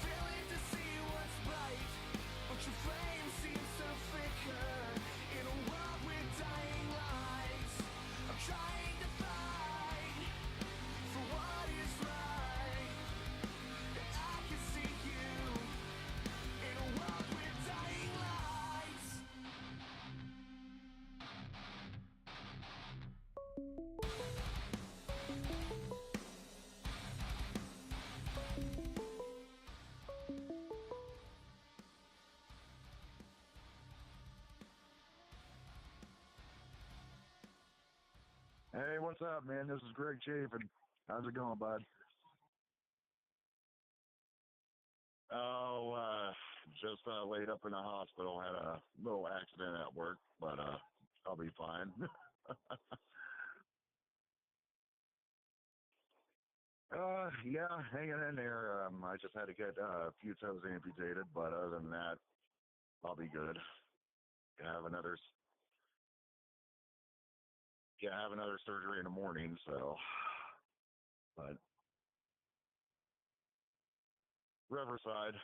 failing to see what's bright, but your flame seems to flicker in a world with dying lights. I'm trying to fight for what is right, and I can see you in a world with dying lights. Hey, what's up, man? This is Greg Shafer. How's it going, bud? Oh, just laid up in the hospital. Had a little accident at work, but I'll be fine. Yeah, hanging in there. I just had to get a few toes amputated, but other than that, I'll be good. Gonna have another, yeah, have another surgery in the morning. So, but Riverside.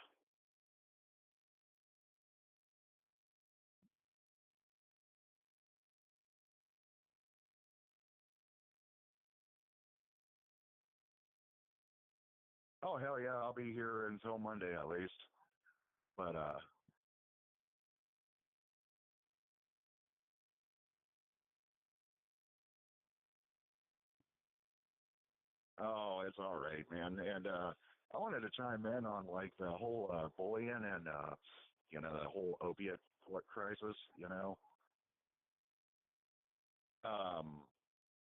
Oh hell yeah, I'll be here until Monday at least. But oh, it's all right, man. And I wanted to chime in on like the whole bullying and the whole opiate crisis.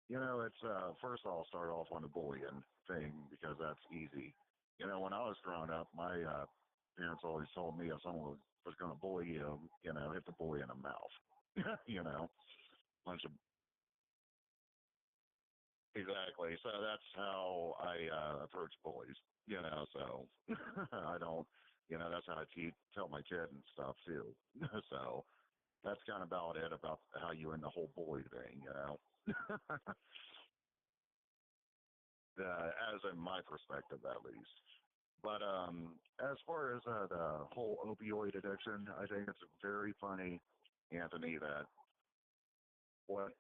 You know, it's first I'll start off on the bullying thing because that's easy. You know, when I was growing up, my parents always told me if someone was going to bully you, you know, hit the bully in the mouth. You know, bunch of exactly. So that's how I approach bullies. You know, so I don't. You know, that's how I tell my kid and stuff too. So that's kind of about it about how you end the whole bully thing. You know. As in my perspective at least. But as far as the whole opioid addiction, I think it's very funny, Anthony, that what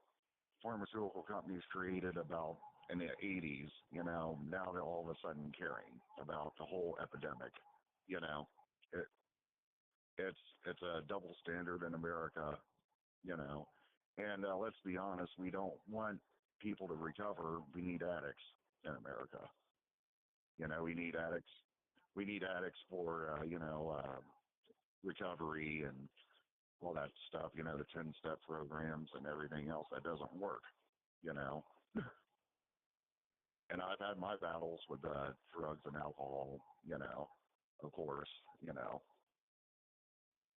pharmaceutical companies created about in the 80s, you know, now they're all of a sudden caring about the whole epidemic. You know, it, it's a double standard in America, you know. And let's be honest, we don't want people to recover. We need addicts in America. You know, we need addicts. We need addicts for recovery and all that stuff. You know, the 10-step programs and everything else that doesn't work. You know, and I've had my battles with drugs and alcohol. You know, of course. You know,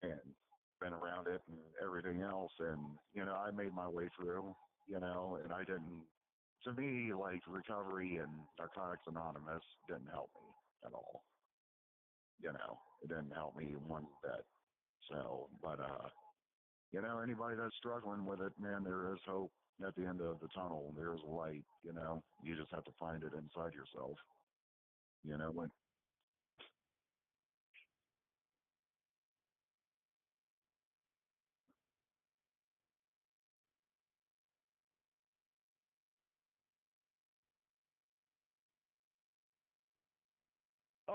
and been around it and everything else. And you know, I made my way through. You know, and I didn't. To me, like recovery and Narcotics Anonymous didn't help me at all. You know, it didn't help me one bit. So, but you know, anybody that's struggling with it, man, there is hope at the end of the tunnel. There's light. You know, you just have to find it inside yourself. You know, when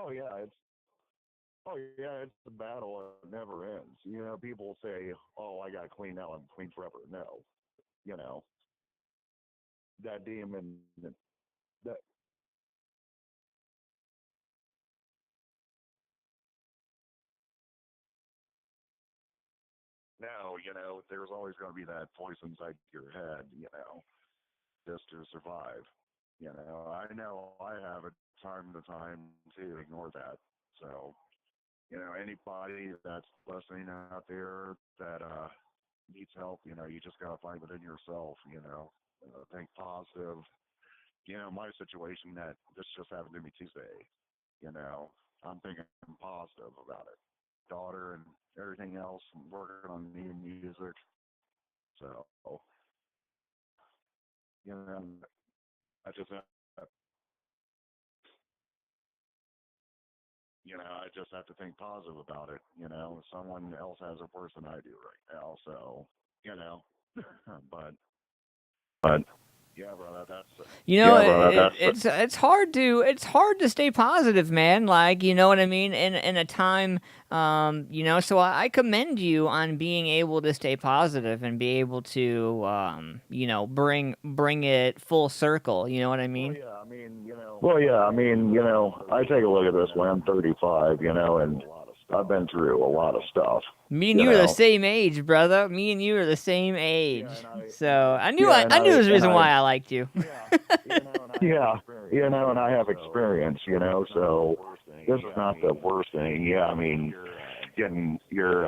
oh yeah, it's a battle. It never ends. You know, people say, "Oh, I got clean now. I'm clean forever." No, you know, that demon. That no, you know, there's always going to be that voice inside your head. You know, just to survive. You know I have it time to time to ignore that. So, you know, anybody that's listening out there that needs help, you know, you just gotta find within yourself. You know, think positive. You know, my situation that this just happened to me Tuesday. You know, I'm thinking positive about it. Daughter and everything else, I'm working on new music. So, you know, I just you know, I just have to think positive about it. You know, someone else has it worse than I do right now. So, you know, but, but, yeah, brother, that's, You know, it's hard to stay positive, man. Like, you know what I mean? In a time, you know. So I commend you on being able to stay positive and be able to, you know, bring it full circle. You know what I mean? well, yeah, I mean, you know, I take a look at this when I'm 35, you know, and I've been through a lot of stuff. Me and You you are the know, same age, brother. Me and you are the same age. So I knew yeah, and I knew there's a and reason I, why I liked you. yeah, you know, and I have experience, you know, so this is not the worst thing. Yeah, I mean, getting your,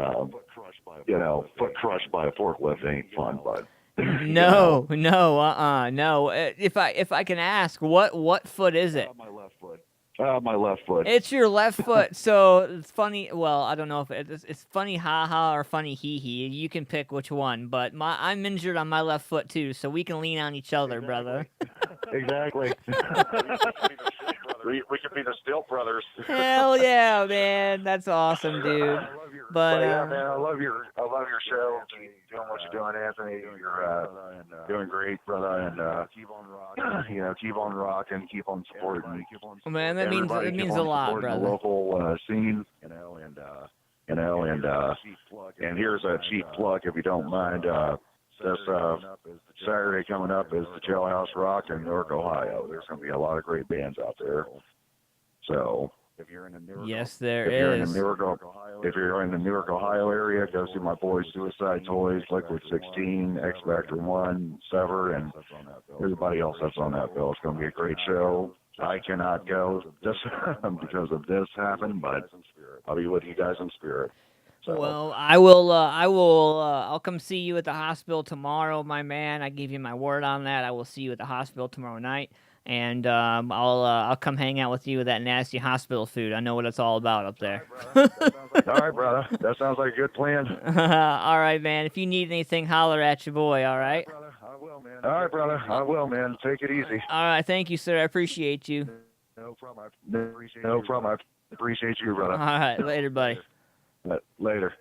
you know, foot crushed by a forklift ain't fun, but you know, No. If I can ask, what foot is it? my left foot. It's your left foot. So it's funny. Well, I don't know if it's funny, haha, or funny, hee hee. You can pick which one. But I'm injured on my left foot too, so we can lean on each other, brother. Exactly. we could be the Stilt brothers. Hell yeah, man. That's awesome, dude. But But yeah, man, I love your show. Keep doing what you're doing, Anthony. You're doing great, brother, and you know, keep on rocking, keep on supporting. man, that Everybody keep means a on lot, supporting the brother. local scene, you know, and here's a cheap plug if you don't mind. This Saturday coming up is the Jailhouse Rock in Newark, Ohio. There's going to be a lot of great bands out there. So If you're in the Newark, Yes, there if you're in the is. Newark, if you're in the Newark, Ohio area, go see my boys Suicide Toys, Liquid 16, X Factor 1, Sever, and everybody else that's on that bill. It's going to be a great show. I cannot go just because of this happened, but I'll be with you guys in spirit. So, Well, I will. I'll come see you at the hospital tomorrow, my man. I give you my word on that. I will see you at the hospital tomorrow night, and I'll come hang out with you with that nasty hospital food. I know what it's all about up there. all right, brother. That sounds like a good plan. All right, man. If you need anything, holler at your boy. All right. I will, man. All right, brother. I will, man. Take it easy. All right. Thank you, sir. I appreciate you. No problem. I appreciate you, brother. All right. Later, buddy. Later.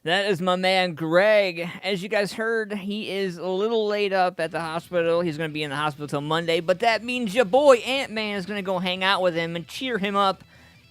That is my man, Greg. As you guys heard, he is a little laid up at the hospital. He's going to be in the hospital till Monday, but that means your boy Antman is going to go hang out with him and cheer him up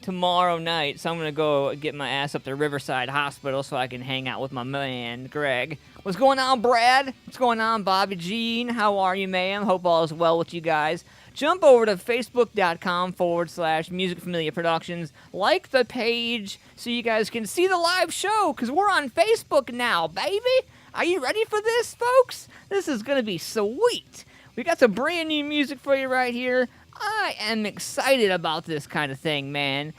tomorrow night. So I'm going to go get my ass up to Riverside Hospital so I can hang out with my man, Greg. What's going on, Brad? What's going on, Bobby Jean? How are you, man? Hope all is well with you guys. Jump over to facebook.com/Music Familia Productions. Like the page so you guys can see the live show, because we're on Facebook now, baby. Are you ready for this, folks? This is going to be sweet. We got some brand new music for you right here. I am excited about this kind of thing, man.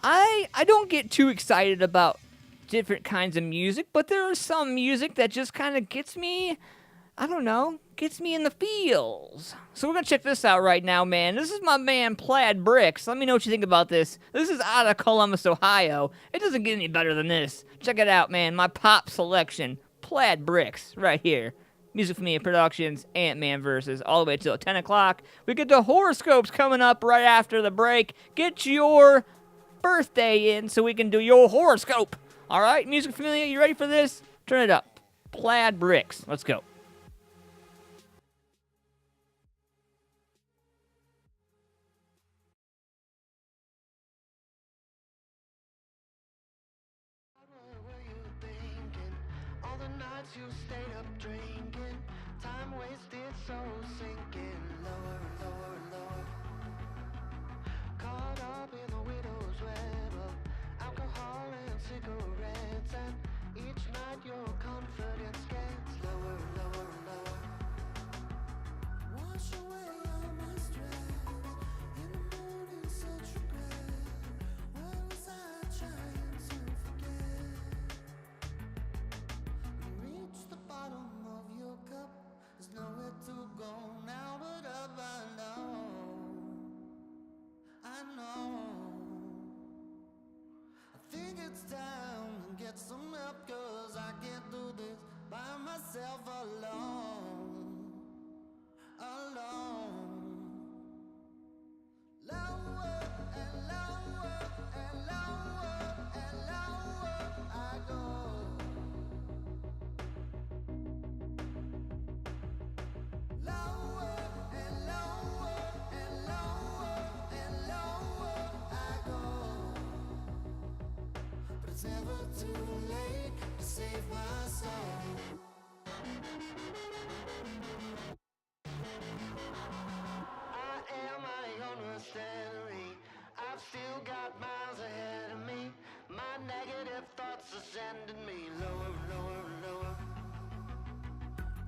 I don't get too excited about different kinds of music, but there is some music that just kind of gets me, I don't know, gets me in the feels. So we're going to check this out right now, man. This is my man, Plaid Bricks. Let me know what you think about this. This is out of Columbus, Ohio. It doesn't get any better than this. Check it out, man. My pop selection, Plaid Bricks, right here. Music Familia Productions, Antman Versus, all the way till 10 o'clock. We get the horoscopes coming up right after the break. Get your birthday in so we can do your horoscope. All right, Music Familia, you ready for this? Turn it up. Plaid Bricks. Let's go. All the nights you stayed up drinking, time wasted, so sinking lower, lower, lower. Caught up in the widow's web of alcohol and cigarettes, and each night your confidence gets lower, lower, lower. Wash away all my stress, in the morning such regret. What was I trying to forget? Reach the bottom of your cup, there's nowhere to go now but up. I know I think it's time to get some help, 'cause I can't do this by myself alone, lower and lower and lower and lower I go. Lower and lower and lower and lower I go. But it's never too late to save my soul. I am my own worst enemy. I've still got miles ahead of me. My negative thoughts are sending me lower, lower, lower.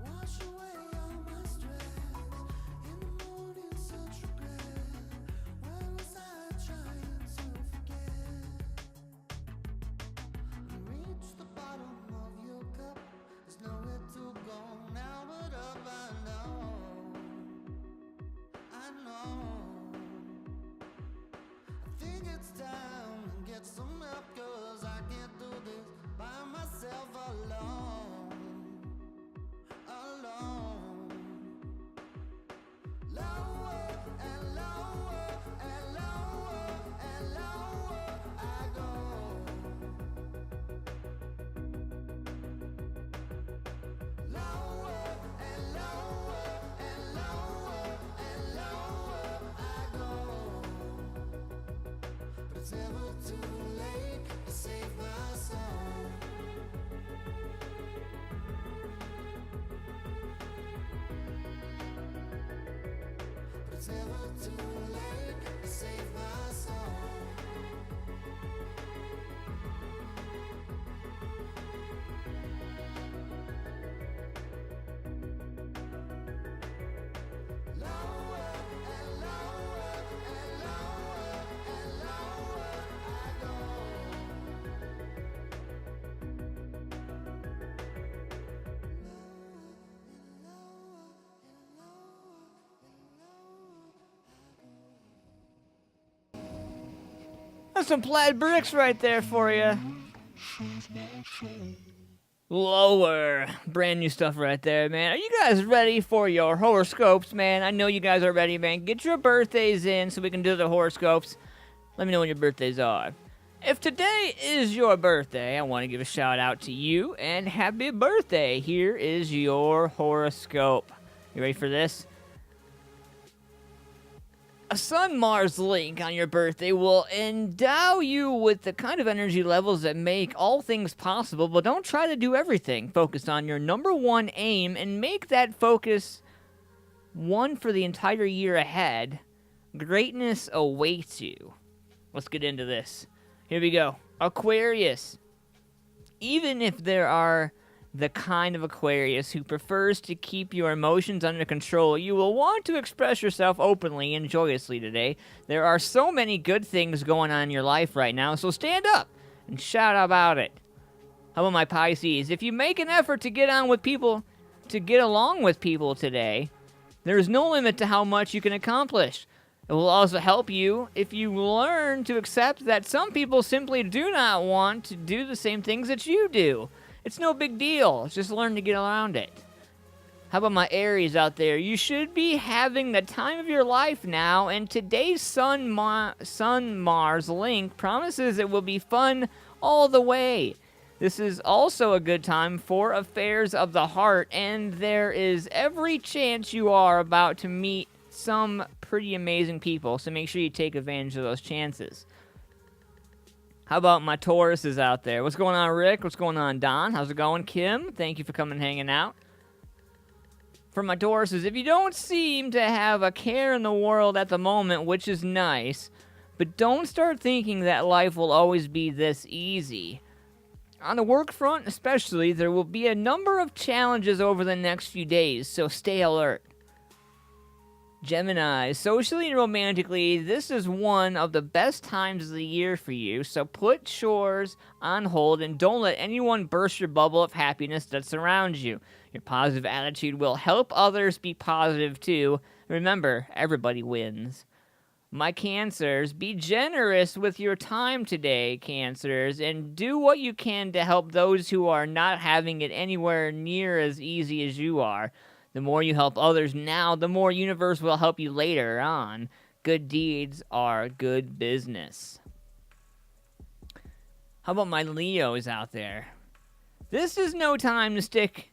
Wash away all my stress, in the morning such regret. What was I trying to forget? Reach the bottom of your cup, there's nowhere to go now but up. I know I think it's time to get some help, 'cause I can't do this by myself alone, lower and lower and lower and lower I go. Lower and lower and lower and lower I go. But it's never too late to save my soul. But it's never too late to save my soul. There's some plaid bricks right there for you. Lower. Brand new stuff right there, man. Are you guys ready for your horoscopes, man? I know you guys are ready, man. Get your birthdays in so we can do the horoscopes. Let me know when your birthdays are. If today is your birthday, I want to give a shout out to you and happy birthday. Here is your horoscope. You ready for this? A Sun-Mars link on your birthday will endow you with the kind of energy levels that make all things possible, but don't try to do everything. Focus on your number one aim and make that focus one for the entire year ahead. Greatness awaits you. Let's get into this. Here we go. Aquarius. Even if there are the kind of Aquarius who prefers to keep your emotions under control, you will want to express yourself openly and joyously today. There are so many good things going on in your life right now, so stand up and shout about it. How about my Pisces? If you make an effort to get along with people today, there is no limit to how much you can accomplish. It will also help you if you learn to accept that some people simply do not want to do the same things that you do. It's no big deal. Just learn to get around it. How about my Aries out there? You should be having the time of your life now, and today's Sun-Mars link promises it will be fun all the way. This is also a good time for affairs of the heart, and there is every chance you are about to meet some pretty amazing people, so make sure you take advantage of those chances. How about my Tauruses out there? What's going on, Rick? What's going on, Don? How's it going? Kim, thank you for coming and hanging out. For my Tauruses, if you don't seem to have a care in the world at the moment, which is nice, but don't start thinking that life will always be this easy. On the work front especially, there will be a number of challenges over the next few days, so stay alert. Gemini, socially and romantically, this is one of the best times of the year for you, so put chores on hold and don't let anyone burst your bubble of happiness that surrounds you. Your positive attitude will help others be positive too. Remember, everybody wins. My Cancers, be generous with your time today, Cancers, and do what you can to help those who are not having it anywhere near as easy as you are. The more you help others now, the more universe will help you later on. Good deeds are good business. How about my Leos out there? This is no time to stick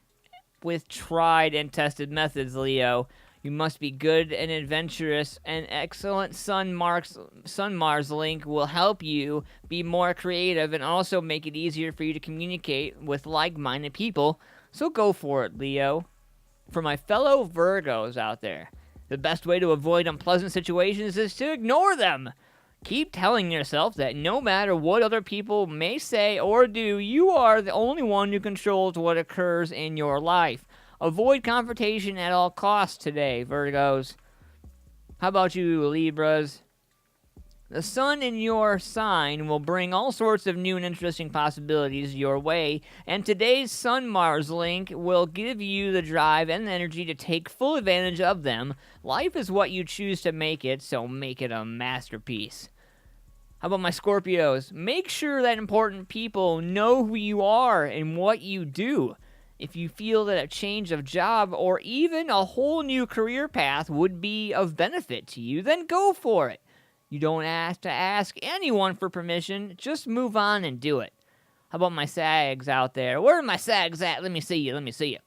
with tried and tested methods, Leo. You must be good and adventurous. An excellent Sun-Mars link will help you be more creative and also make it easier for you to communicate with like-minded people. So go for it, Leo. For my fellow Virgos out there, the best way to avoid unpleasant situations is to ignore them. Keep telling yourself that no matter what other people may say or do, you are the only one who controls what occurs in your life. Avoid confrontation at all costs today, Virgos. How about you, Libras? The sun in your sign will bring all sorts of new and interesting possibilities your way, and today's Sun-Mars link will give you the drive and the energy to take full advantage of them. Life is what you choose to make it, so make it a masterpiece. How about my Scorpios? Make sure that important people know who you are and what you do. If you feel that a change of job or even a whole new career path would be of benefit to you, then go for it. You don't have to ask anyone for permission. Just move on and do it. How about my Sags out there? Where are my Sags at? Let me see you.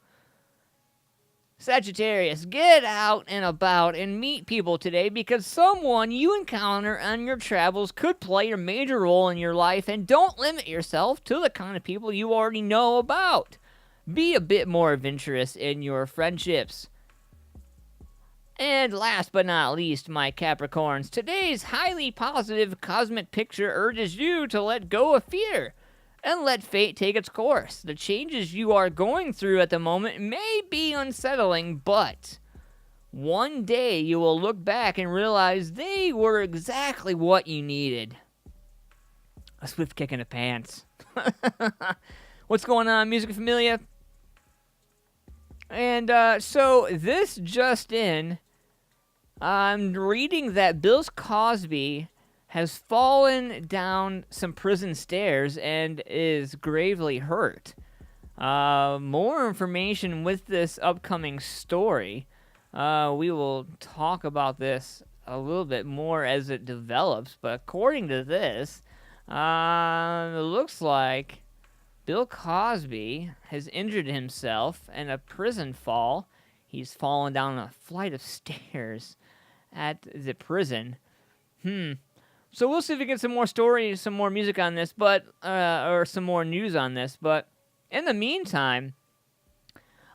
Sagittarius, get out and about and meet people today because someone you encounter on your travels could play a major role in your life, and don't limit yourself to the kind of people you already know about. Be a bit more adventurous in your friendships. And last but not least, my Capricorns, today's highly positive cosmic picture urges you to let go of fear and let fate take its course. The changes you are going through at the moment may be unsettling, but one day you will look back and realize they were exactly what you needed. A swift kick in the pants. What's going on, Music Familia? And so this just in, I'm reading that Bill Cosby has fallen down some prison stairs and is gravely hurt. More information with this upcoming story. We will talk about this a little bit more as it develops, but according to this, it looks like Bill Cosby has injured himself in a prison fall. He's fallen down a flight of stairs at the prison. So we'll see if we get some more stories, some more music on this, but or some more news on this. But in the meantime,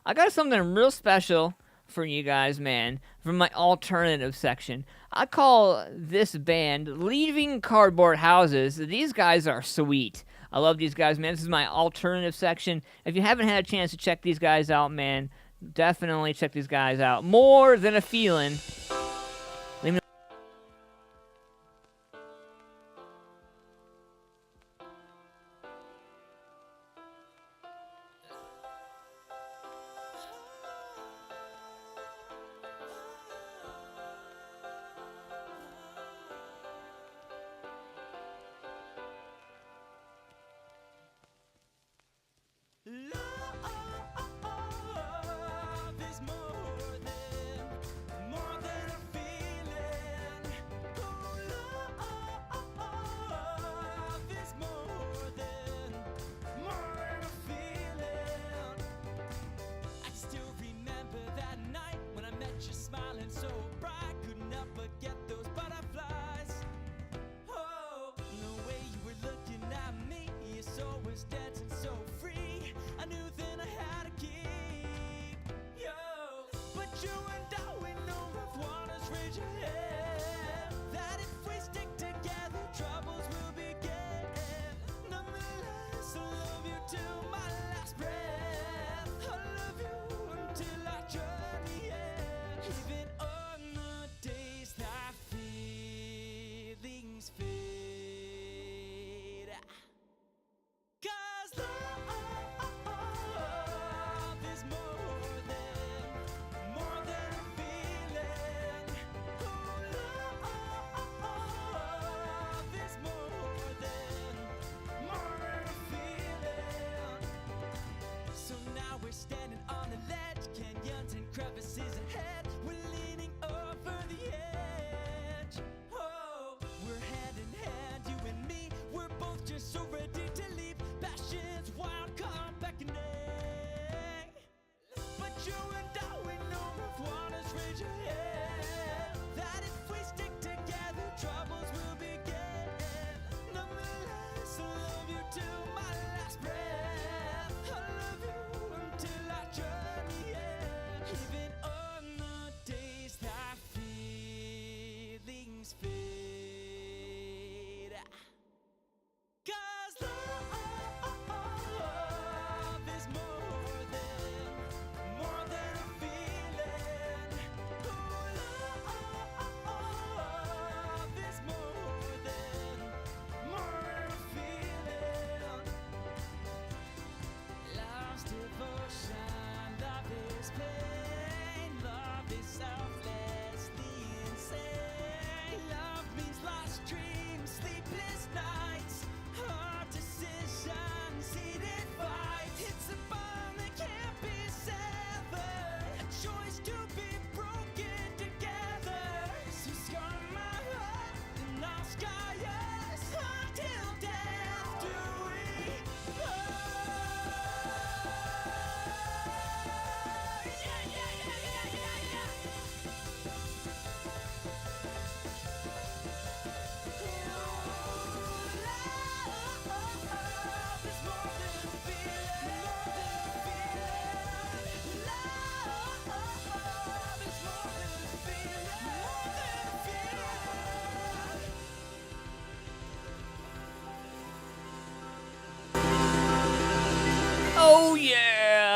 I got something real special for you guys, man, from my alternative section. I call this band Leaving Cardboard Houses. These guys are sweet. I love these guys, man. This is my alternative section. If you haven't had a chance to check these guys out, man, definitely check these guys out. More Than a Feeling.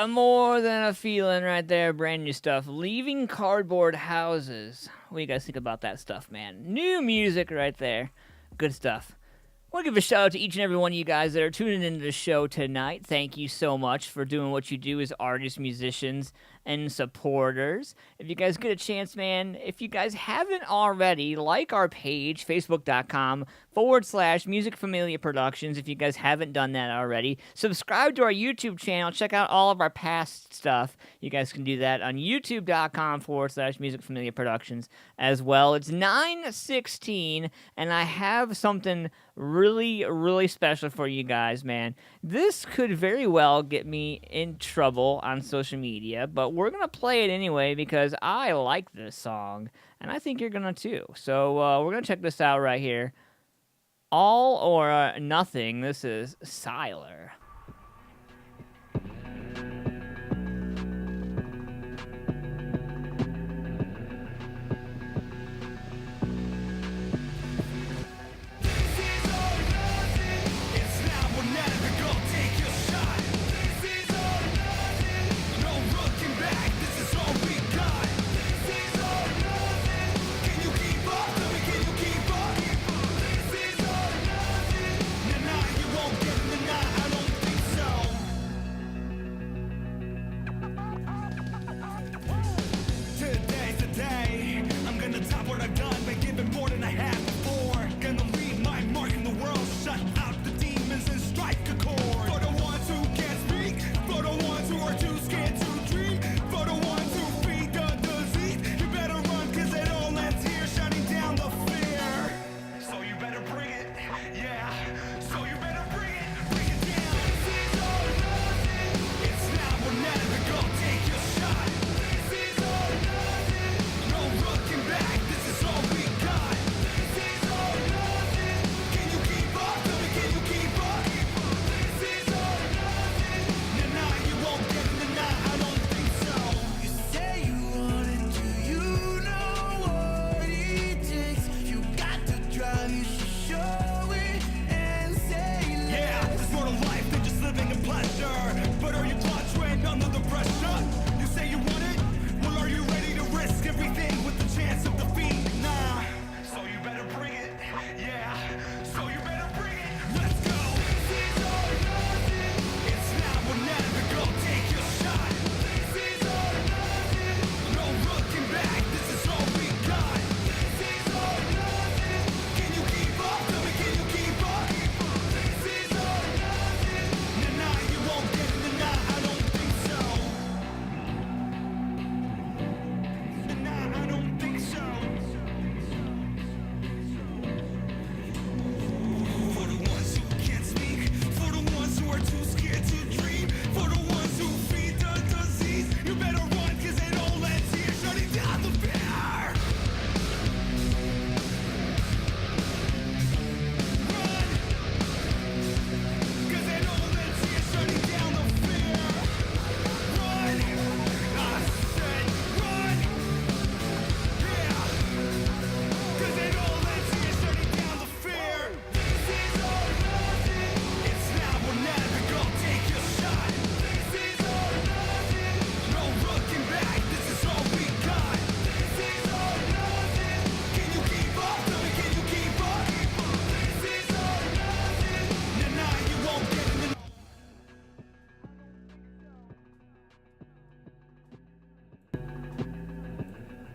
More Than a Feeling right there. Brand new stuff. Leaving Cardboard Houses. What do you guys think about that stuff, man? New music right there. Good stuff. I want to give a shout out to each and every one of you guys that are tuning into the show tonight. Thank you so much for doing what you do as artists, musicians, and supporters. If you guys get a chance, man, if you guys haven't already, like our page, facebook.com/Music Familia Productions, if you guys haven't done that already. Subscribe to our YouTube channel. Check out all of our past stuff. You guys can do that on youtube.com/Music Familia Productions as well. It's 9:16, and I have something really, really special for you guys, man. This could very well get me in trouble on social media, but we're going to play it anyway because I like this song, and I think you're going to too. So we're going to check this out right here. All or Nothing. This is Siler.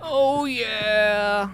Oh yeah,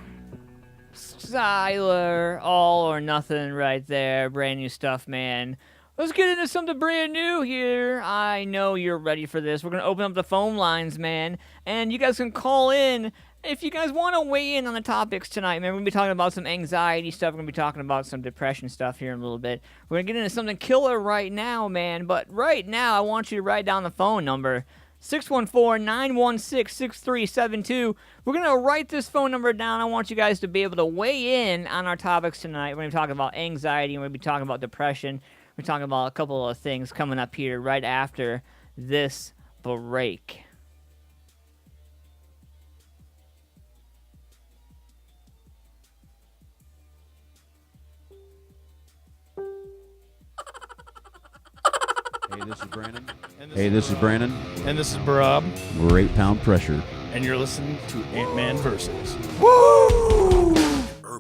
Siler, All or Nothing right there, brand new stuff, man. Let's get into something brand new here. I know you're ready for this. We're going to open up the phone lines, man, and you guys can call in if you guys want to weigh in on the topics tonight, man. We're going to be talking about some anxiety stuff. We're going to be talking about some depression stuff here in a little bit. We're going to get into something killer right now, man, but right now I want you to write down the phone number. 614-916-6372. We're going to write this phone number down. I want you guys to be able to weigh in on our topics tonight. We're going to be talking about anxiety, and we're going to be talking about depression. We're talking about a couple of things coming up here right after this break. Hey, this is Brandon. Hey, this is Brandon. And this is Rob. We're 8 Pound Pressure. And you're listening to Antman Versus. Woo!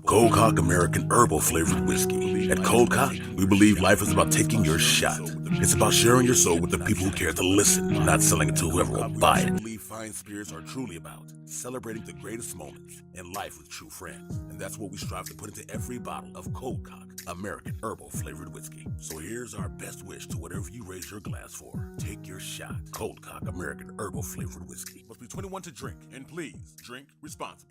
Cold Cock American Herbal Flavored Whiskey. At Cold Cock, we believe life is about taking your shot. It's about sharing your soul with the people who care to listen, not selling it to whoever will buy it. We believe fine spirits are truly about celebrating the greatest moments in life with true friends. And that's what we strive to put into every bottle of Cold Cock, American herbal flavored whiskey. So here's our best wish to whatever you raise your glass for. Take your shot. Cold Cock, American herbal flavored whiskey. Must be 21 to drink, and please drink responsibly.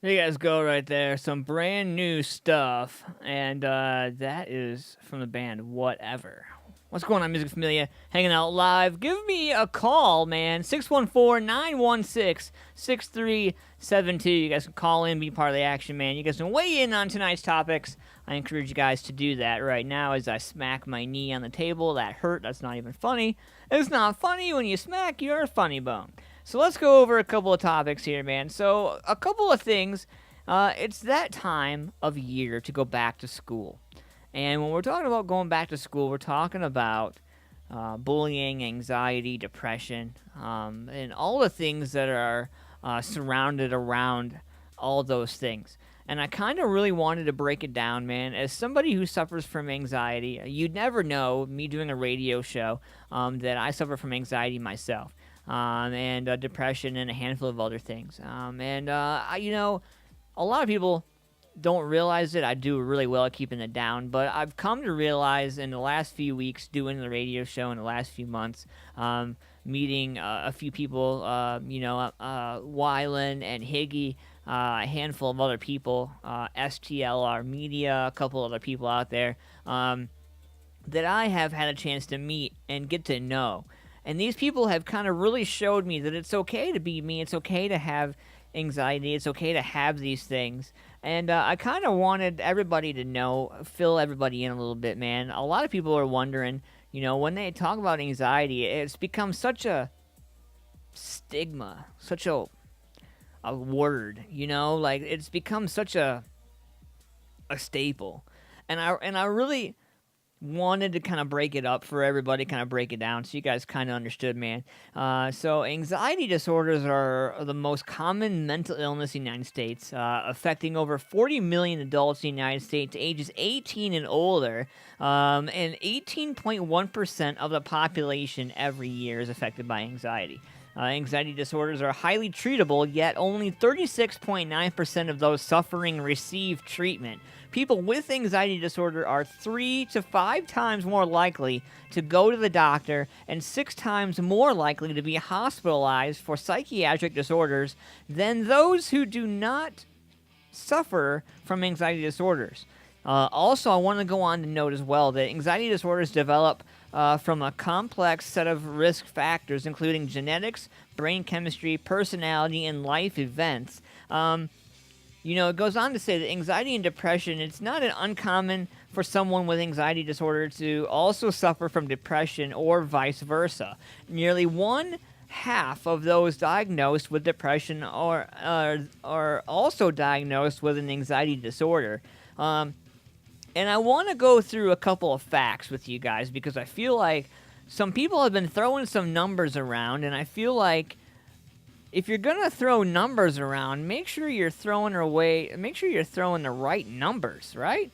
There you guys go right there. Some brand new stuff. And that is from the band Whatever. What's going on, Music Familia? Hanging out live. Give me a call, man. 614-916-6372. You guys can call in, be part of the action, man. You guys can weigh in on tonight's topics. I encourage you guys to do that right now as I smack my knee on the table. That hurt. That's not even funny. It's not funny when you smack your funny bone. So let's go over a couple of topics here, man. So a couple of things. It's that time of year to go back to school. And when we're talking about going back to school, we're talking about bullying, anxiety, depression, and all the things that are surrounded around all those things. And I kind of really wanted to break it down, man. As somebody who suffers from anxiety, you'd never know, me doing a radio show, that I suffer from anxiety myself, and depression and a handful of other things. A lot of people don't realize it. I do really well at keeping it down, but I've come to realize in the last few weeks doing the radio show, in the last few months, meeting a few people, Wylan and Higgy, a handful of other people, STLR Media, a couple other people out there, that I have had a chance to meet and get to know. And these people have kind of really showed me that it's okay to be me, it's okay to have anxiety, it's okay to have these things. And I kind of wanted everybody to know, fill everybody in a little bit, man. A lot of people are wondering, when they talk about anxiety, it's become such a stigma, such a word, like it's become such a staple. And I really wanted to kind of break it up for everybody, kind of break it down so you guys kind of understood, man. So anxiety disorders are the most common mental illness in the United States, affecting over 40 million adults in the United States ages 18 and older, and 18.1% of the population every year is affected by anxiety. Anxiety disorders are highly treatable, yet only 36.9% of those suffering receive treatment. People with anxiety disorder are 3 to 5 times more likely to go to the doctor and 6 times more likely to be hospitalized for psychiatric disorders than those who do not suffer from anxiety disorders. Also, I want to go on to note as well that anxiety disorders develop from a complex set of risk factors, including genetics, brain chemistry, personality, and life events. It goes on to say that anxiety and depression, it's not uncommon for someone with anxiety disorder to also suffer from depression or vice versa. Nearly one half of those diagnosed with depression are also diagnosed with an anxiety disorder. And I want to go through a couple of facts with you guys because I feel like some people have been throwing some numbers around, and I feel like if you're going to throw numbers around, make sure you're throwing the right numbers, right?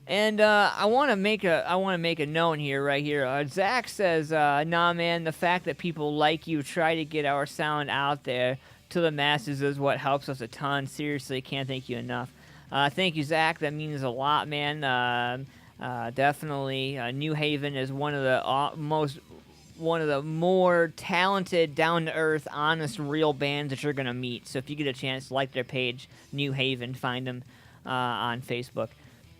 And I want to make a note here, right here. Zach says, "Nah, man, the fact that people like you try to get our sound out there to the masses is what helps us a ton. Seriously, can't thank you enough." Thank you, Zach. That means a lot, man. Definitely, New Haven is one of the more talented, down-to-earth, honest, real bands that you're gonna meet. So if you get a chance, like their page, New Haven, find them on Facebook.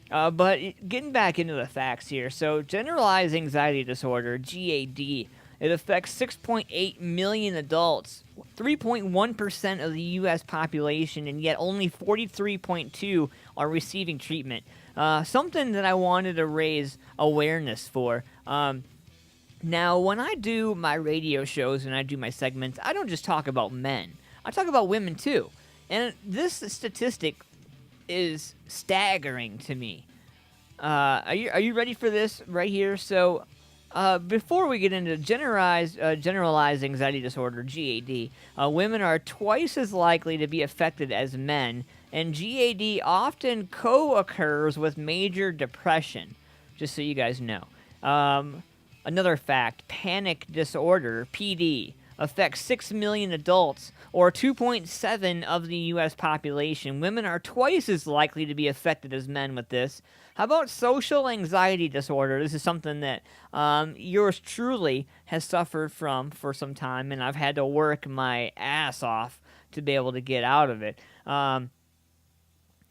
But getting back into the facts here, so generalized anxiety disorder, GAD, it affects 6.8 million adults, 3.1% of the U.S. population, and yet only 43.2 are receiving treatment. Something that I wanted to raise awareness for. Now, when I do my radio shows and I do my segments, I don't just talk about men. I talk about women, too. And this statistic is staggering to me. Are you ready for this right here? So, before we get into generalized anxiety disorder, GAD, women are twice as likely to be affected as men, and GAD often co-occurs with major depression, just so you guys know. Another fact, panic disorder, PD, affects 6 million adults, or 2.7 of the U.S. population. Women are twice as likely to be affected as men with this. How about social anxiety disorder? This is something that yours truly has suffered from for some time, and I've had to work my ass off to be able to get out of it.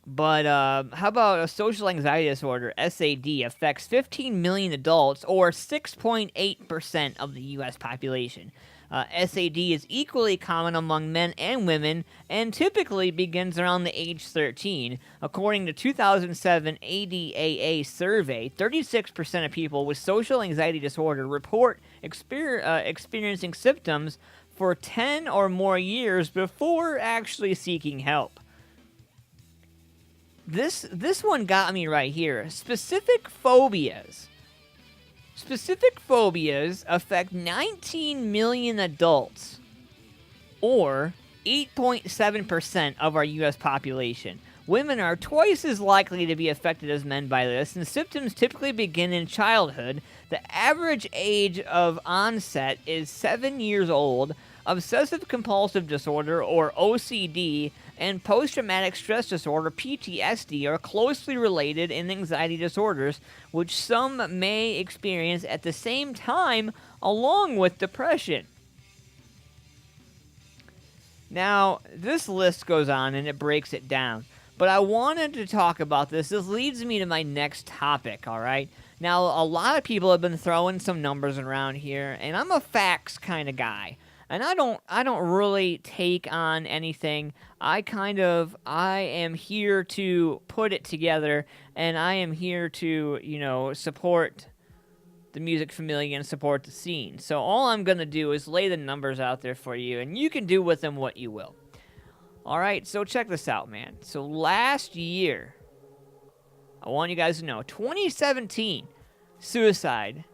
But how about a social anxiety disorder, SAD, affects 15 million adults, or 6.8% of the U.S. population. SAD is equally common among men and women, and typically begins around the age 13. According to 2007 ADAA survey, 36% of people with social anxiety disorder report experiencing symptoms for 10 or more years before actually seeking help. This one got me right here. Specific phobias affect 19 million adults, or 8.7% of our U.S. population. Women are twice as likely to be affected as men by this, and symptoms typically begin in childhood. The average age of onset is 7 years old. Obsessive compulsive disorder, or OCD, and post-traumatic stress disorder, PTSD, are closely related in anxiety disorders, which some may experience at the same time along with depression. Now, this list goes on and it breaks it down, but I wanted to talk about this. This leads me to my next topic, all right? Now, a lot of people have been throwing some numbers around here, and I'm a facts kind of guy. And I don't really take on anything. I am here to put it together, and I am here to, support the music Familia and support the scene. So all I'm going to do is lay the numbers out there for you, and you can do with them what you will. All right, so check this out, man. So last year, I want you guys to know, 2017, suicide.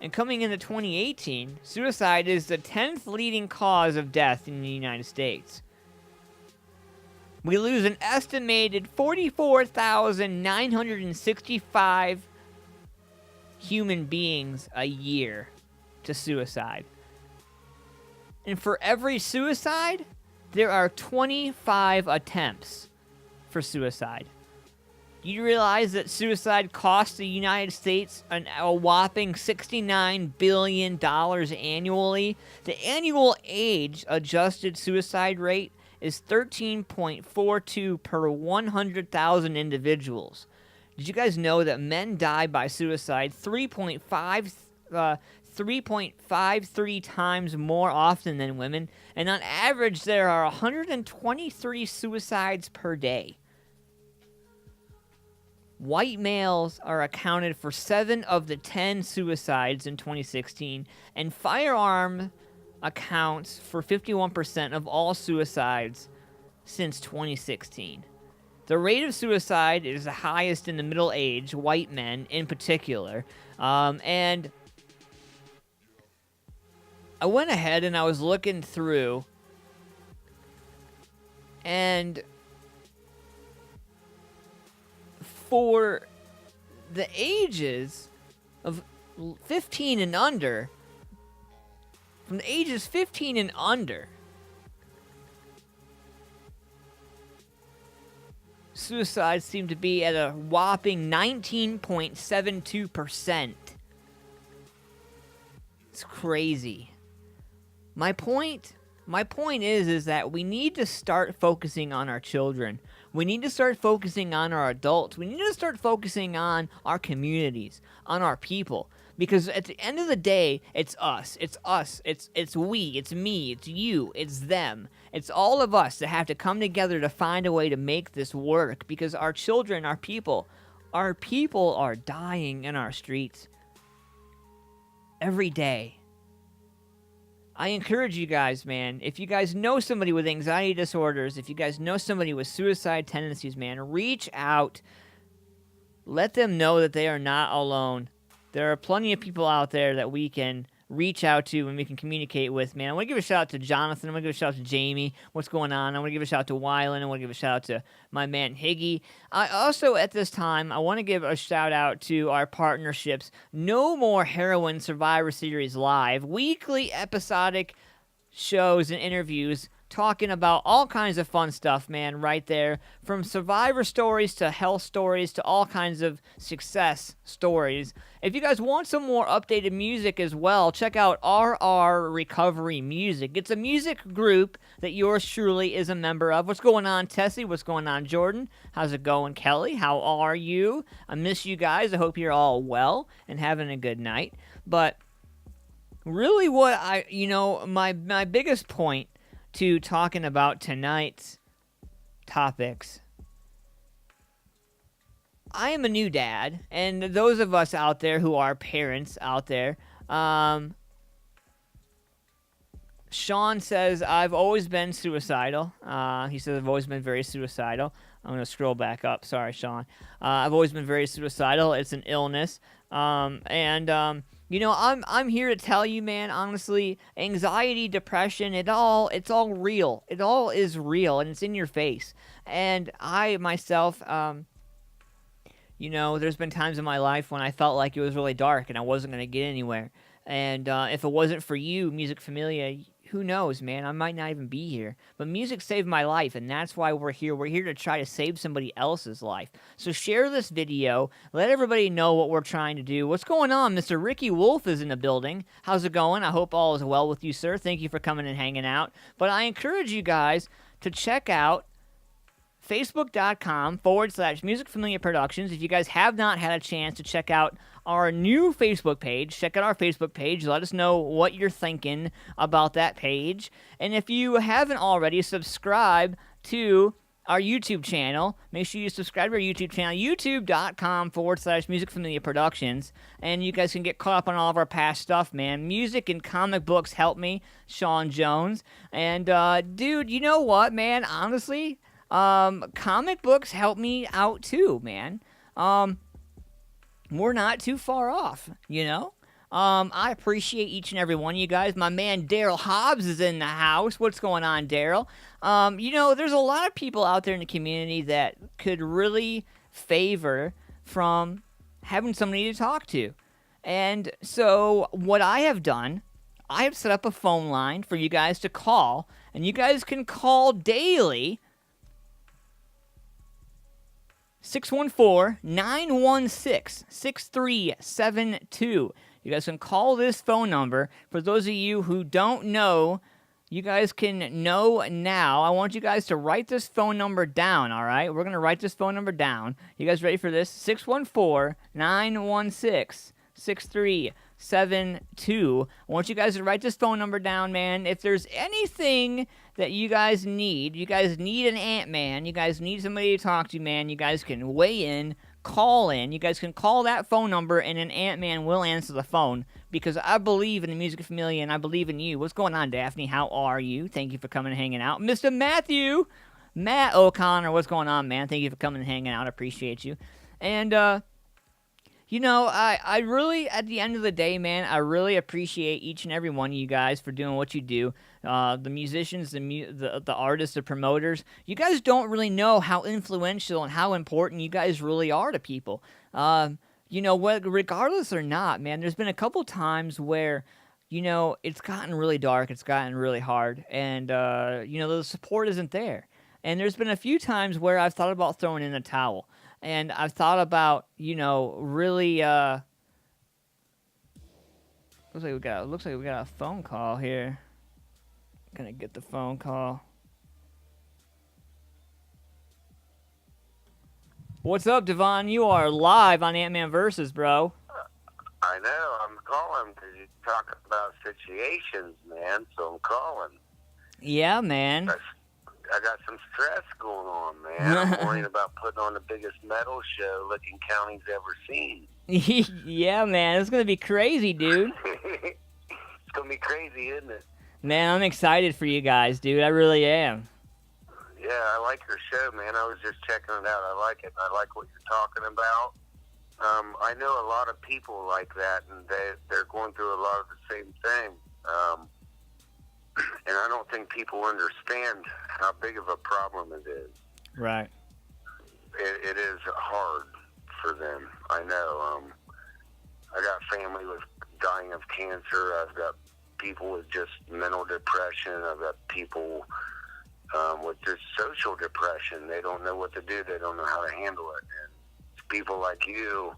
And coming into 2018, suicide is the 10th leading cause of death in the United States. We lose an estimated 44,965 human beings a year to suicide. And for every suicide, there are 25 attempts for suicide. Do you realize that suicide costs the United States a whopping $69 billion annually? The annual age-adjusted suicide rate is 13.42 per 100,000 individuals. Did you guys know that men die by suicide 3.53 times more often than women? And on average, there are 123 suicides per day. White males are accounted for 7 of the 10 suicides in 2016, and firearm accounts for 51% of all suicides since 2016. The rate of suicide is the highest in the middle age, white men in particular, and I went ahead and I was looking through, and for the ages of 15 and under, from the ages 15 and under, suicides seem to be at a whopping 19.72%. It's crazy. My point is that we need to start focusing on our children. We need to start focusing on our adults. We need to start focusing on our communities, on our people. Because at the end of the day, it's us. It's us. It's we. It's me. It's you. It's them. It's all of us that have to come together to find a way to make this work. Because our children, our people are dying in our streets every day. I encourage you guys, man, if you guys know somebody with anxiety disorders, if you guys know somebody with suicide tendencies, man, reach out. Let them know that they are not alone. There are plenty of people out there that we can reach out to and we can communicate with, man. I want to give a shout out to Jonathan. I want to give a shout out to Jamie. What's going on? I want to give a shout out to Wyland. I want to give a shout out to my man Higgy. I also, at this time, I want to give a shout out to our partnerships. No More Heroin Survivor Series Live. Weekly episodic shows and interviews talking about all kinds of fun stuff, man, right there. From survivor stories to health stories to all kinds of success stories. If you guys want some more updated music as well, check out RR Recovery Music. It's a music group that yours truly is a member of. What's going on, Tessie? What's going on, Jordan? How's it going, Kelly? How are you? I miss you guys. I hope you're all well and having a good night. But really what my biggest point to talking about tonight's topics. I am a new dad, and those of us out there who are parents out there, Sean says, I've always been suicidal. He says, I've always been very suicidal. I'm going to scroll back up. Sorry, Sean. I've always been very suicidal. It's an illness. You know, I'm here to tell you, man, honestly, anxiety, depression, it's all real. It all is real, and it's in your face. And I myself, you know, there's been times in my life when I felt like it was really dark and I wasn't going to get anywhere. And if it wasn't for you, Music Familia, who knows, man? I might not even be here. But music saved my life, and that's why we're here. We're here to try to save somebody else's life. So share this video. Let everybody know what we're trying to do. What's going on? Mr. Ricky Wolf is in the building. How's it going? I hope all is well with you, sir. Thank you for coming and hanging out. But I encourage you guys to check out Facebook.com/Music Familia Productions. If you guys have not had a chance to check out our new Facebook page, check out our Facebook page. Let us know what you're thinking about that page. And if you haven't already, subscribe to our YouTube channel. Make sure you subscribe to our YouTube channel, youtube.com/Music Familia Productions. And you guys can get caught up on all of our past stuff, man. Music and comic books help me, Sean Jones. And, dude, you know what, man? Honestly, comic books help me out too, man. We're not too far off, you know? I appreciate each and every one of you guys. My man Daryl Hobbs is in the house. What's going on, Daryl? You know, there's a lot of people out there in the community that could really favor from having somebody to talk to. And so what I have done, I have set up a phone line for you guys to call, and you guys can call daily 614-916-6372. You guys can call this phone number. For those of you who don't know, you guys can know now. I want you guys to write this phone number down, all right? We're going to write this phone number down. You guys ready for this? 614-916-6372. I want you guys to write this phone number down, man. If there's anything that you guys need an Antman, you guys need somebody to talk to, man, you guys can weigh in, call in. You guys can call that phone number, and an Antman will answer the phone, because I believe in the Music Familia, and I believe in you. What's going on, Daphne? How are you? Thank you for coming and hanging out. Mr. Matt O'Connor, what's going on, man? Thank you for coming and hanging out. I appreciate you. And, you know, I really, at the end of the day, man, I really appreciate each and every one of you guys for doing what you do. The musicians, the artists, the promoters. You guys don't really know how influential and how important you guys really are to people. You know, regardless or not, man, there's been a couple times where, you know, it's gotten really dark, it's gotten really hard, and, you know, the support isn't there. And there's been a few times where I've thought about throwing in a towel. And I've thought about, you know, really, looks like we got a phone call here. Gonna get the phone call. What's up, Devon? You are live on Antman Versus, bro. I know. I'm calling because you're talking about situations, man. So I'm calling. Yeah, man. I got some stress going on, man. I'm worrying about putting on the biggest metal show Licking County's ever seen. Yeah, man. It's going to be crazy, dude. It's going to be crazy, isn't it? Man, I'm excited for you guys, dude. I really am. Yeah, I like your show, man. I was just checking it out. I like it. I like what you're talking about. I know a lot of people like that, and they're going through a lot of the same thing. And I don't think people understand how big of a problem it is. Right. It is hard for them. I know. I got family with dying of cancer. I've got people with just mental depression. I've got people with just social depression. They don't know what to do. They don't know how to handle it. And it's people like you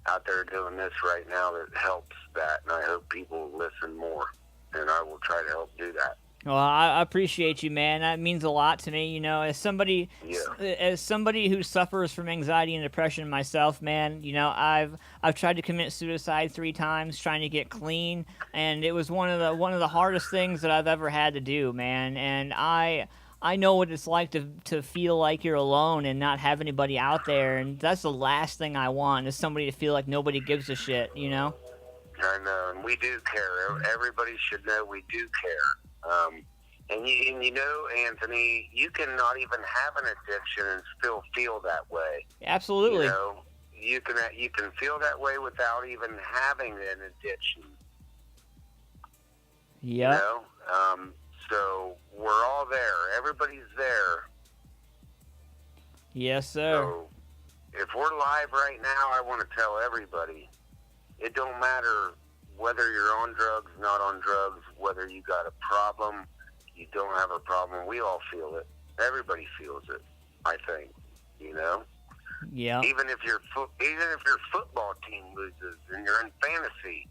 out there doing this right now that helps that. And I hope people listen more. And I will try to help do that. Well, I appreciate you, man. That means a lot to me. You know, as somebody who suffers from anxiety and depression myself, man, you know, I've tried to commit suicide 3 times, trying to get clean, and it was one of the hardest things that I've ever had to do, man. And I know what it's like to feel like you're alone and not have anybody out there, and that's the last thing I want, is somebody to feel like nobody gives a shit, you know? I know, and we do care. Everybody should know we do care. And you know, Anthony, you can not even have an addiction and still feel that way. Absolutely. You know, you can feel that way without even having an addiction. Yeah. You know? So we're all there. Everybody's there. Yes, sir. So if we're live right now, I want to tell everybody, it don't matter whether you're on drugs, not on drugs, whether you got a problem, you don't have a problem. We all feel it. Everybody feels it, I think, you know? Yeah. Even if your football team loses and you're in fantasy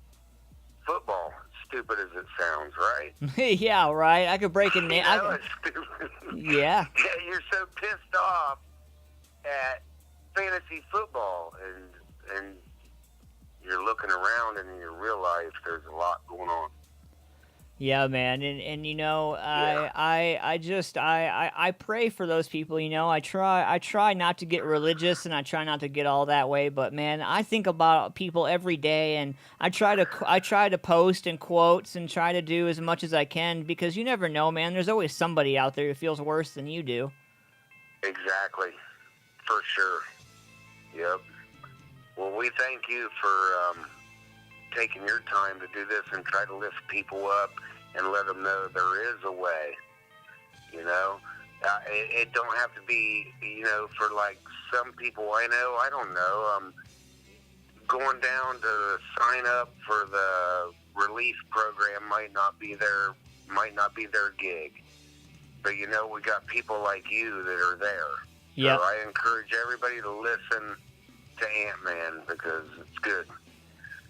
football, stupid as it sounds, right? Yeah, right. I could break it down. It's stupid. Yeah. You're so pissed off at fantasy football, and you're looking around and you realize there's a lot going on. Yeah, man, and you know, I pray for those people. You know, I try not to get religious, and I try not to get all that way. But man, I think about people every day, and I try to post and quotes and try to do as much as I can, because you never know, man. There's always somebody out there who feels worse than you do. Exactly, for sure. Yep. Well, we thank you for taking your time to do this and try to lift people up and let them know there is a way. You know, it don't have to be, you know, for like some people I know, I don't know, going down to sign up for the relief program might not be their gig. But you know, we got people like you that are there. Yeah. So I encourage everybody to listen to Antman, because it's good.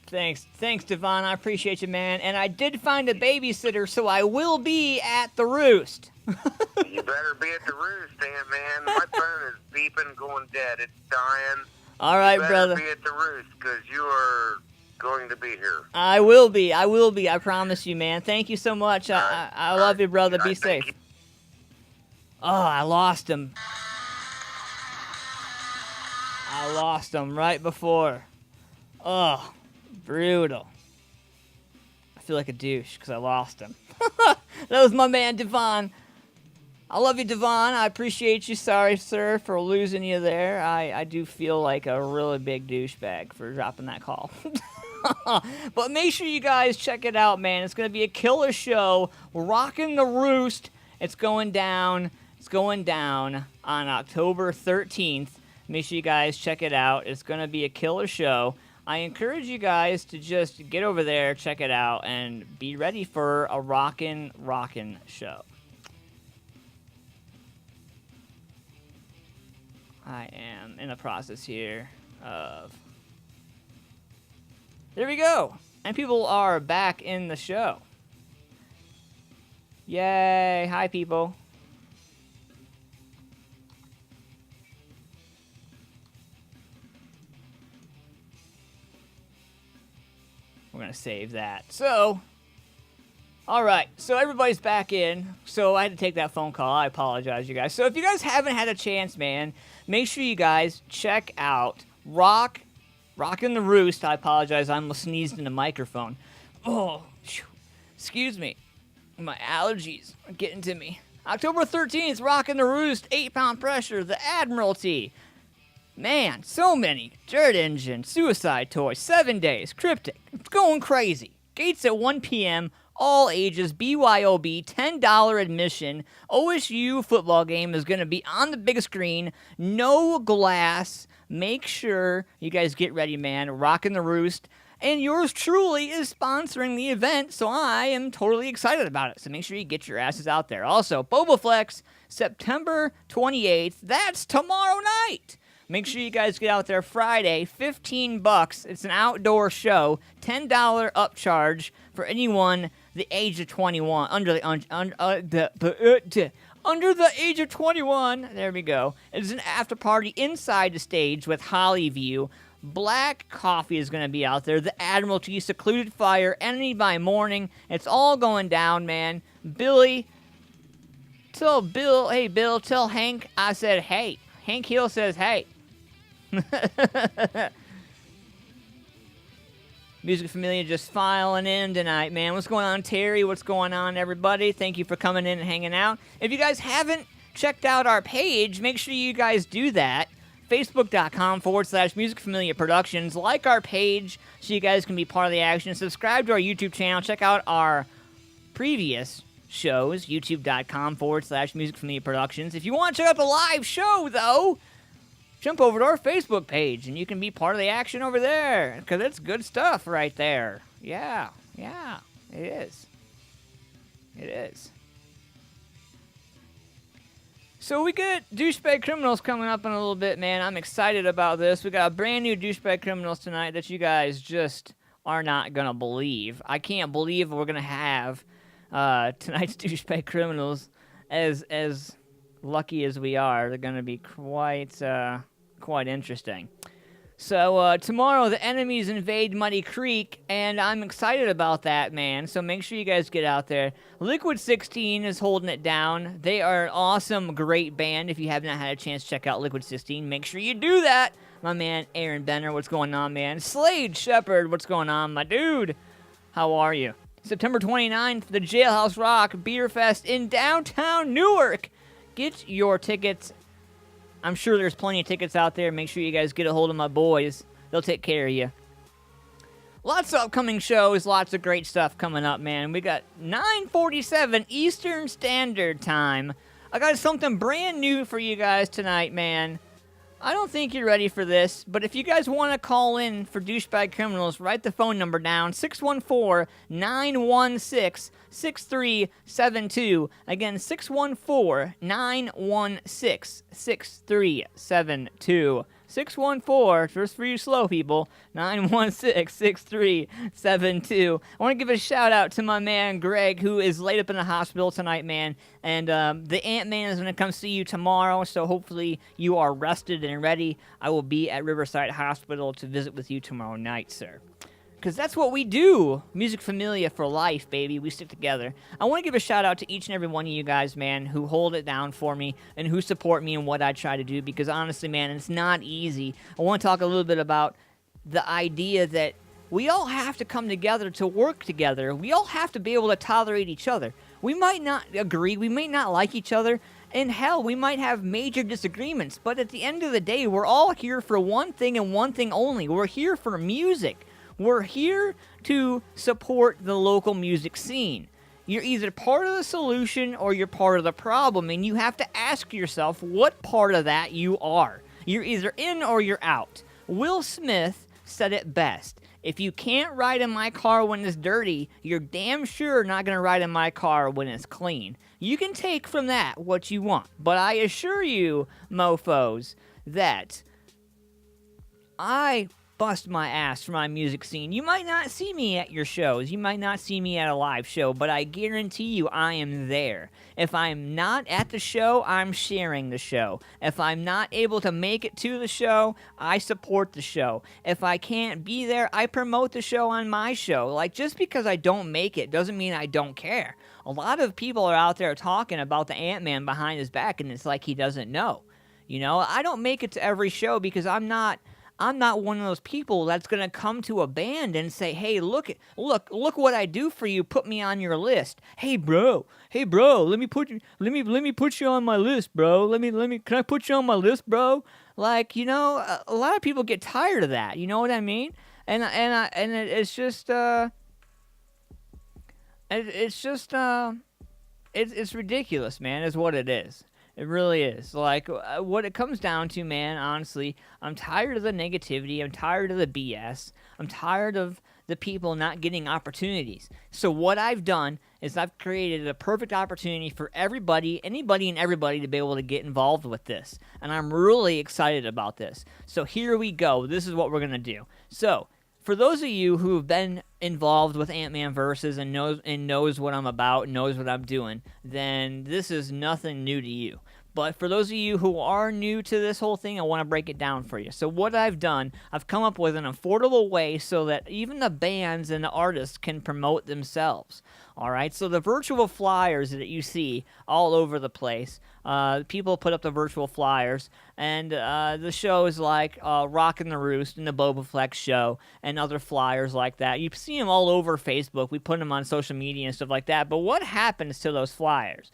Thanks, Devon. I appreciate you, man. And I did find a babysitter, so I will be at the roost. You better be at the roost, Antman. My phone is beeping, going dead. It's dying. All right, you better brother. Be at the roost, because you are going to be here. I will be. I promise you, man. Thank you so much. I love you, brother. Be safe. Oh, I lost him. I lost him right before. Oh, brutal. I feel like a douche because I lost him. That was my man, Devon. I love you, Devon. I appreciate you. Sorry, sir, for losing you there. I do feel like a really big douchebag for dropping that call. But make sure you guys check it out, man. It's going to be a killer show. We're rocking the roost. It's going down. It's going down on October 13th. Make sure you guys check it out. It's going to be a killer show. I encourage you guys to just get over there, check it out, and be ready for a rockin' show. I am in the process here of... There we go. And people are back in the show. Yay. Hi, people. We're going to save that. So, all right. So everybody's back in. So I had to take that phone call. I apologize, you guys. So if you guys haven't had a chance, man, make sure you guys check out Rockin' the Roost. I apologize. I almost sneezed in the microphone. Oh, excuse me. My allergies are getting to me. October 13th, Rockin' the Roost, 8-Pound Pressure, The Admiralty. Man, so many. Dirt Engine, Suicide Toy, 7 Days, Cryptic. It's going crazy. Gates at 1 p.m., all ages, BYOB, $10 admission. OSU football game is going to be on the big screen. No glass. Make sure you guys get ready, man. Rockin' the Roost. And yours truly is sponsoring the event, so I am totally excited about it. So make sure you get your asses out there. Also, Bobaflex, September 28th. That's tomorrow night. Make sure you guys get out there Friday, $15. It's an outdoor show, $10 upcharge for anyone the age of 21, under the age of 21. There we go. It's an after party inside the stage with Holly View. Black coffee is going to be out there. The Admiralty, Secluded Fire, Enemy by Morning. It's all going down, man. Billy, tell Bill, hey, Bill, tell Hank I said hey. Hank Hill says hey. Music Familia just filing in tonight, man. What's going on, Terry? What's going on, everybody? Thank you for coming in and hanging out. If you guys haven't checked out our page, make sure you guys do that. Facebook.com/Music Familia Productions. Like our page so you guys can be part of the action. Subscribe to our YouTube channel. Check out our previous shows, youtube.com/Music Familia Productions. If you want to check out the live show, though, jump over to our Facebook page and you can be part of the action over there because it's good stuff right there. Yeah, it is. It is. So we got Douchebag Criminals coming up in a little bit, man. I'm excited about this. We got a brand new Douchebag Criminals tonight that you guys just are not going to believe. I can't believe we're going to have tonight's Douchebag Criminals. As lucky as we are, they're going to be quite interesting. So tomorrow the enemies invade Muddy Creek, and I'm excited about that, man. So make sure you guys get out there. Liquid 16 is holding it down. They are an awesome, great band. If you have not had a chance to check out Liquid 16, make sure you do that. My man Aaron Benner, what's going on, man? Slade Shepard, what's going on, my dude? How are you? September 29th, the Jailhouse Rock Beer Fest in downtown Newark. Get your tickets. I'm sure there's plenty of tickets out there. Make sure you guys get a hold of my boys. They'll take care of you. Lots of upcoming shows. Lots of great stuff coming up, man. We got 9:47 Eastern Standard Time. I got something brand new for you guys tonight, man. I don't think you're ready for this, but if you guys want to call in for Douchebag Criminals, write the phone number down, 614-916-6372. Again, 614-916-6372. 614, just for you slow people, 916-6372. I want to give a shout out to my man Greg, who is laid up in the hospital tonight, man. And the Antman is going to come see you tomorrow, so hopefully you are rested and ready. I will be at Riverside Hospital to visit with you tomorrow night, sir. Because that's what we do. Music Familia for life, baby. We stick together. I want to give a shout out to each and every one of you guys, man, who hold it down for me and who support me in what I try to do. Because honestly, man, it's not easy. I want to talk a little bit about the idea that we all have to come together to work together. We all have to be able to tolerate each other. We might not agree. We may not like each other. And hell, we might have major disagreements. But at the end of the day, we're all here for one thing and one thing only. We're here for music. We're here to support the local music scene. You're either part of the solution or you're part of the problem, and you have to ask yourself what part of that you are. You're either in or you're out. Will Smith said it best. If you can't ride in my car when it's dirty, you're damn sure not going to ride in my car when it's clean. You can take from that what you want, but I assure you, mofos, that I bust my ass for my music scene. You might not see me at your shows. You might not see me at a live show, but I guarantee you I am there. If I'm not at the show, I'm sharing the show. If I'm not able to make it to the show, I support the show. If I can't be there, I promote the show on my show. Like, just because I don't make it doesn't mean I don't care. A lot of people are out there talking about the Antman behind his back, and it's like he doesn't know. You know, I don't make it to every show because I'm not one of those people that's going to come to a band and say, hey, look what I do for you. Put me on your list. Hey, bro, let me put you on my list, bro. Can I put you on my list, bro? Like, you know, a lot of people get tired of that. You know what I mean? And it's just it's ridiculous, man, is what it is. It really is. Like, what it comes down to, man, honestly, I'm tired of the negativity. I'm tired of the BS. I'm tired of the people not getting opportunities. So what I've done is I've created a perfect opportunity for anybody and everybody to be able to get involved with this. And I'm really excited about this. So here we go. This is what we're going to do. So, for those of you who have been involved with Antman Versus and knows what I'm about and knows what I'm doing, then this is nothing new to you. But for those of you who are new to this whole thing, I want to break it down for you. So what I've done, I've come up with an affordable way so that even the bands and the artists can promote themselves. All right, so the virtual flyers that you see all over the place, people put up the virtual flyers, and the shows like Rockin' the Roost and the Boba Flex Show and other flyers like that. You see them all over Facebook. We put them on social media and stuff like that. But what happens to those flyers?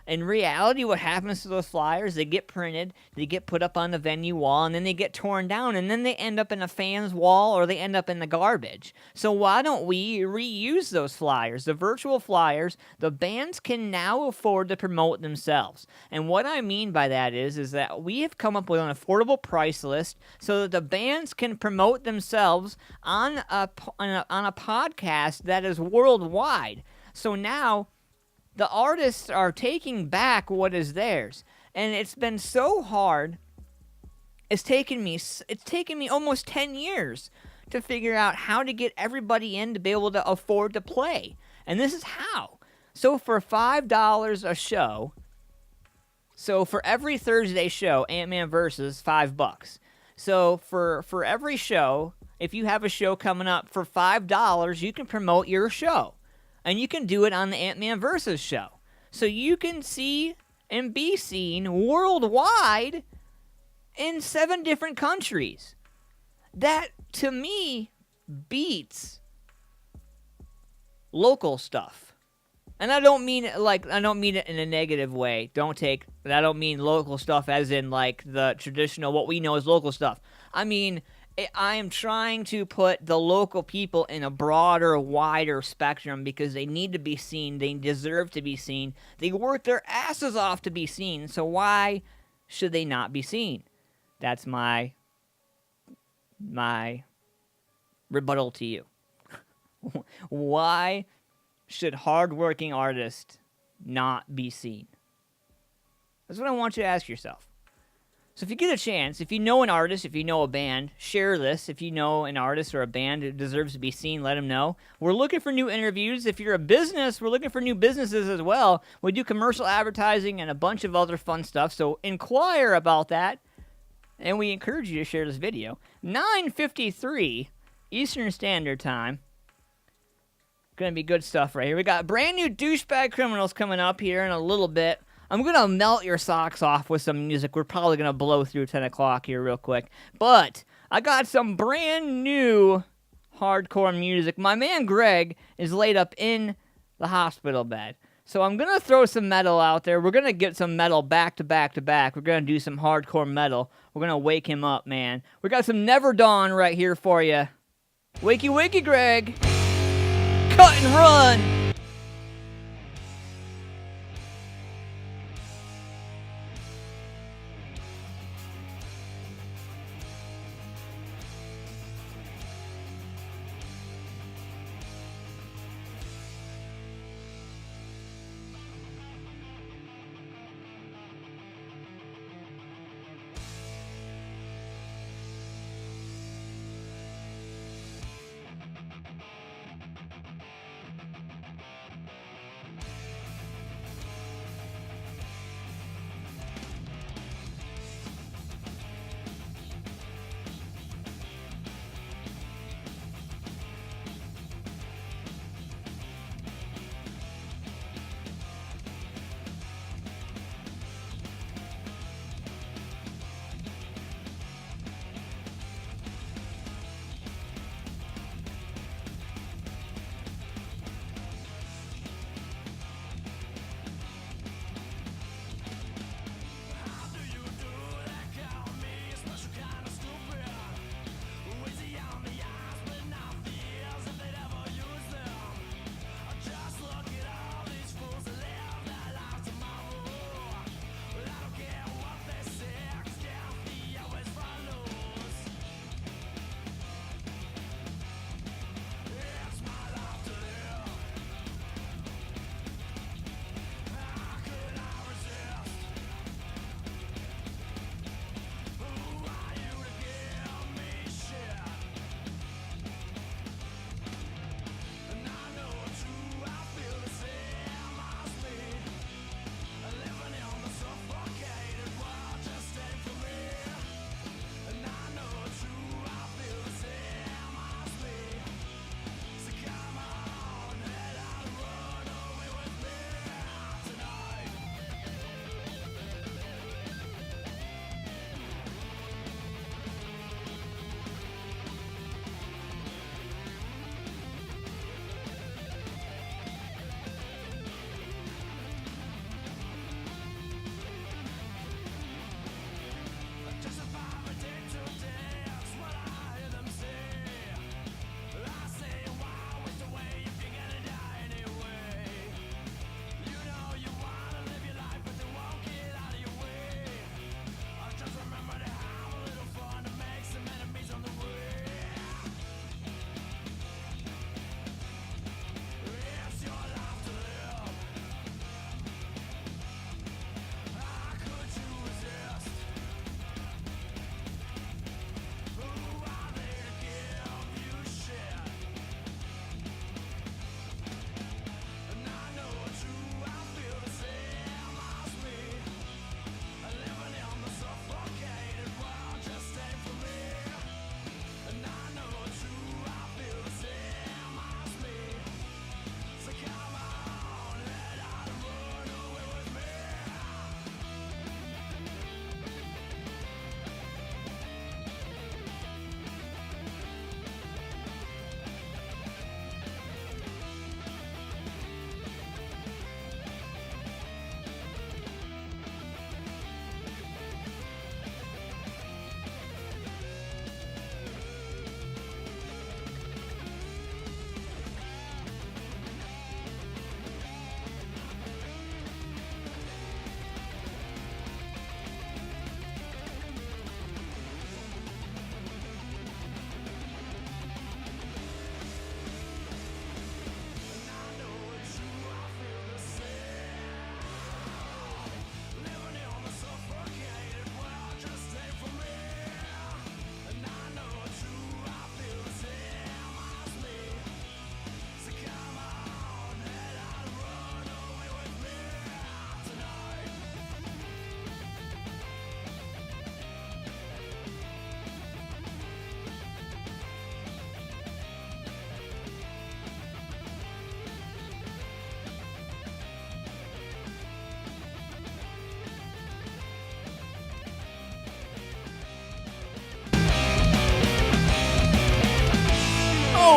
In reality, what happens to those flyers, they get printed, they get put up on the venue wall, and then they get torn down, and then they end up in a fan's wall, or they end up in the garbage. So why don't we reuse those flyers, the virtual flyers? The bands can now afford to promote themselves. And what I mean by that is that we have come up with an affordable price list so that the bands can promote themselves on a podcast that is worldwide. So now the artists are taking back what is theirs, and it's been so hard. It's taken me almost 10 years to figure out how to get everybody in to be able to afford to play, and this is how. So for $5 a show, so for every Thursday show, Antman Versus, $5. So for every show, if you have a show coming up for $5, you can promote your show. And you can do it on the Antman Versus show. So you can see and be seen worldwide in 7 different countries. That, to me, beats local stuff. And I don't mean it in a negative way. I don't mean local stuff as in like the traditional, what we know as local stuff. I mean, I am trying to put the local people in a broader, wider spectrum because they need to be seen. They deserve to be seen. They work their asses off to be seen. So why should they not be seen? That's my rebuttal to you. Why should hardworking artists not be seen? That's what I want you to ask yourself. So if you get a chance, if you know an artist, if you know a band, share this. If you know an artist or a band who deserves to be seen, let them know. We're looking for new interviews. If you're a business, we're looking for new businesses as well. We do commercial advertising and a bunch of other fun stuff, so inquire about that. And we encourage you to share this video. 9:53 Eastern Standard Time. Gonna be good stuff right here. We got brand new Douchebag Criminals coming up here in a little bit. I'm going to melt your socks off with some music. We're probably going to blow through 10 o'clock here real quick. But I got some brand new hardcore music. My man Greg is laid up in the hospital bed. So I'm going to throw some metal out there. We're going to get some metal back to back to back. We're going to do some hardcore metal. We're going to wake him up, man. We got some Never Dawn right here for you. Wakey, wakey, Greg. Cut and run.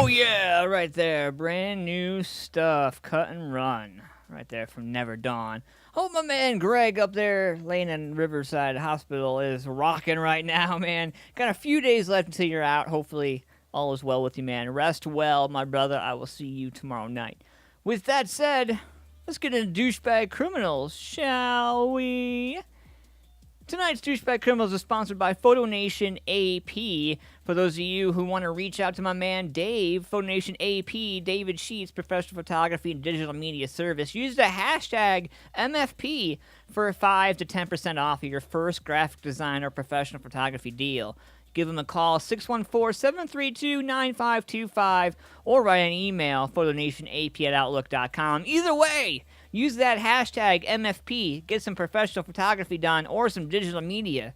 Oh, yeah, right there. Brand new stuff. Cut and Run. Right there from Never Dawn. Hope my man Greg up there laying in Riverside Hospital is rocking right now, man. Got a few days left until you're out. Hopefully all is well with you, man. Rest well, my brother. I will see you tomorrow night. With that said, let's get into Douchebag Criminals, shall we? Tonight's Douchebag Criminals is sponsored by PhotoNation AP. For those of you who want to reach out to my man Dave, PhotoNation AP, David Sheets, professional photography and digital media service, use the hashtag MFP for 5 to 10% off of your first graphic design or professional photography deal. Give them a call, 614-732-9525, or write an email, photonationap@outlook.com. Either way, use that hashtag MFP. Get some professional photography done or some digital media.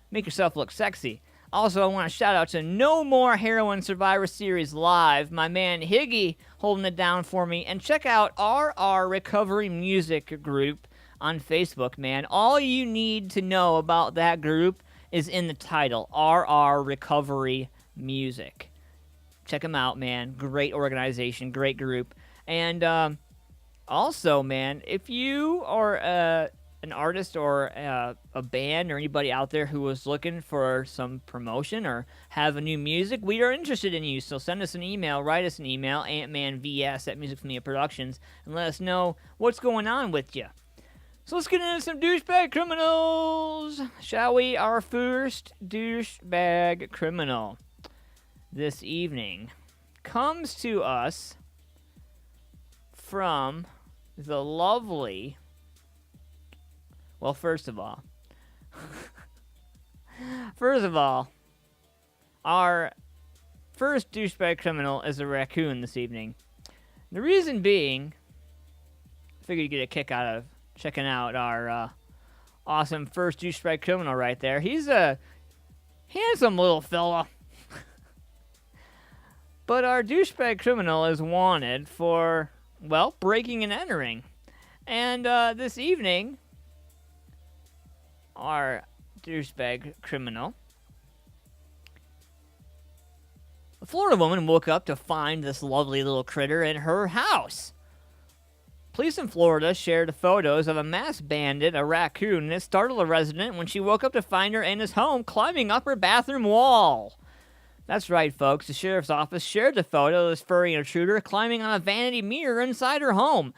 Make yourself look sexy. Also, I want to shout out to No More Heroin Survivor Series Live. My man Higgy holding it down for me. And check out RR Recovery Music Group on Facebook, man. All you need to know about that group is in the title, RR Recovery Music. Check them out, man. Great organization, great group. And also, man, if you are an artist or a band or anybody out there who is looking for some promotion or have a new music, we are interested in you. So send us an email, write us an email, AntmanVs@Familia Productions, and let us know what's going on with you. So let's get into some douchebag criminals, shall we? Our first douchebag criminal this evening comes to us from the lovely... Well, first of all, our first douchebag criminal is a raccoon this evening. The reason being, I figured you'd get a kick out of checking out our awesome first douchebag criminal right there. He's a handsome little fella. But our douchebag criminal is wanted for, well, breaking and entering. And this evening, our douchebag criminal, a Florida woman woke up to find this lovely little critter in her house. Police in Florida shared photos of a masked bandit, a raccoon, that startled a resident when she woke up to find her in his home climbing up her bathroom wall. That's right, folks. The sheriff's office shared the photo of this furry intruder climbing on a vanity mirror inside her home.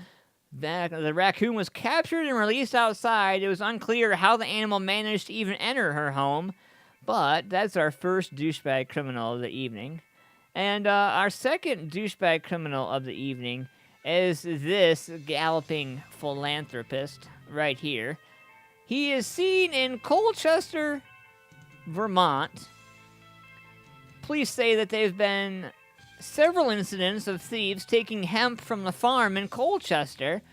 The raccoon was captured and released outside. It was unclear how the animal managed to even enter her home, but that's our first douchebag criminal of the evening. And our second douchebag criminal of the evening is this galloping philanthropist right here. He is seen in Colchester, Vermont. Police say that there have been several incidents of thieves taking hemp from the farm in Colchester.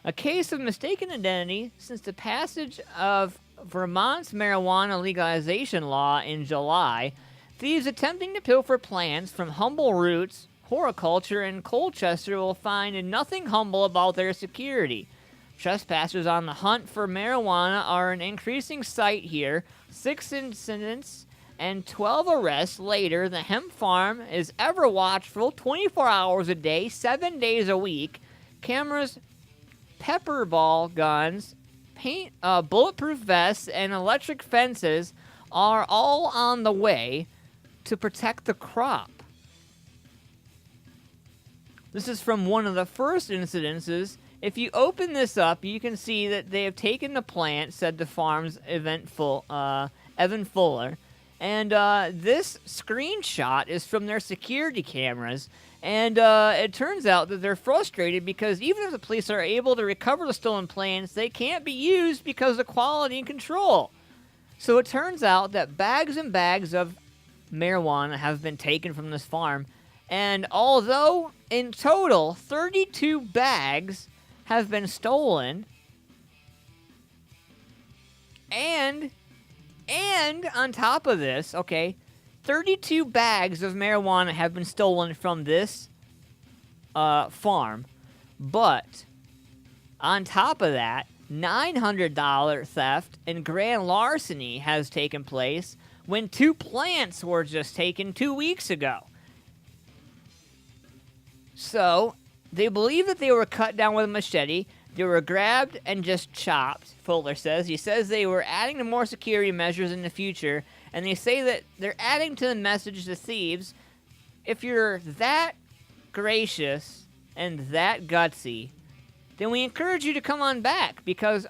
A case of mistaken identity since the passage of Vermont's marijuana legalization law in July. Thieves attempting to pilfer plants from humble roots, horticulture, in Colchester will find nothing humble about their security. Trespassers on the hunt for marijuana are an increasing sight here. 6 incidents and 12 arrests later, the hemp farm is ever watchful 24 hours a day, 7 days a week. Cameras, pepper ball guns, paint, bulletproof vests, and electric fences are all on the way to protect the crop. This is from one of the first incidences. If you open this up, you can see that they have taken the plant, said the farm's Evan Fuller. And this screenshot is from their security cameras. And it turns out that they're frustrated because even if the police are able to recover the stolen plants, they can't be used because of quality and control. So it turns out that bags and bags of marijuana have been taken from this farm. And although in total 32 bags have been stolen, and on top of this, 32 bags of marijuana have been stolen from this farm. But on top of that, $900 theft and grand larceny has taken place when 2 plants were just taken 2 weeks ago. So, they believe that they were cut down with a machete. They were grabbed and just chopped, Fuller says. He says they were adding to more security measures in the future, and they say that they're adding to the message to thieves, if you're that gracious and that gutsy, then we encourage you to come on back, because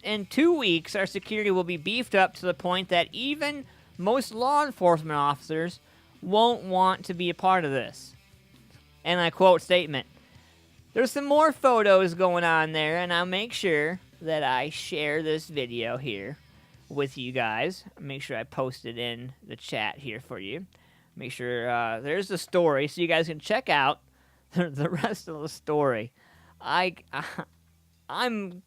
in 2 weeks, our security will be beefed up to the point that even most law enforcement officers won't want to be a part of this. And I quote statement. There's some more photos going on there, and I'll make sure that I share this video here with you guys. Make sure I post it in the chat here for you. Make sure there's the story so you guys can check out the rest of the story. I'm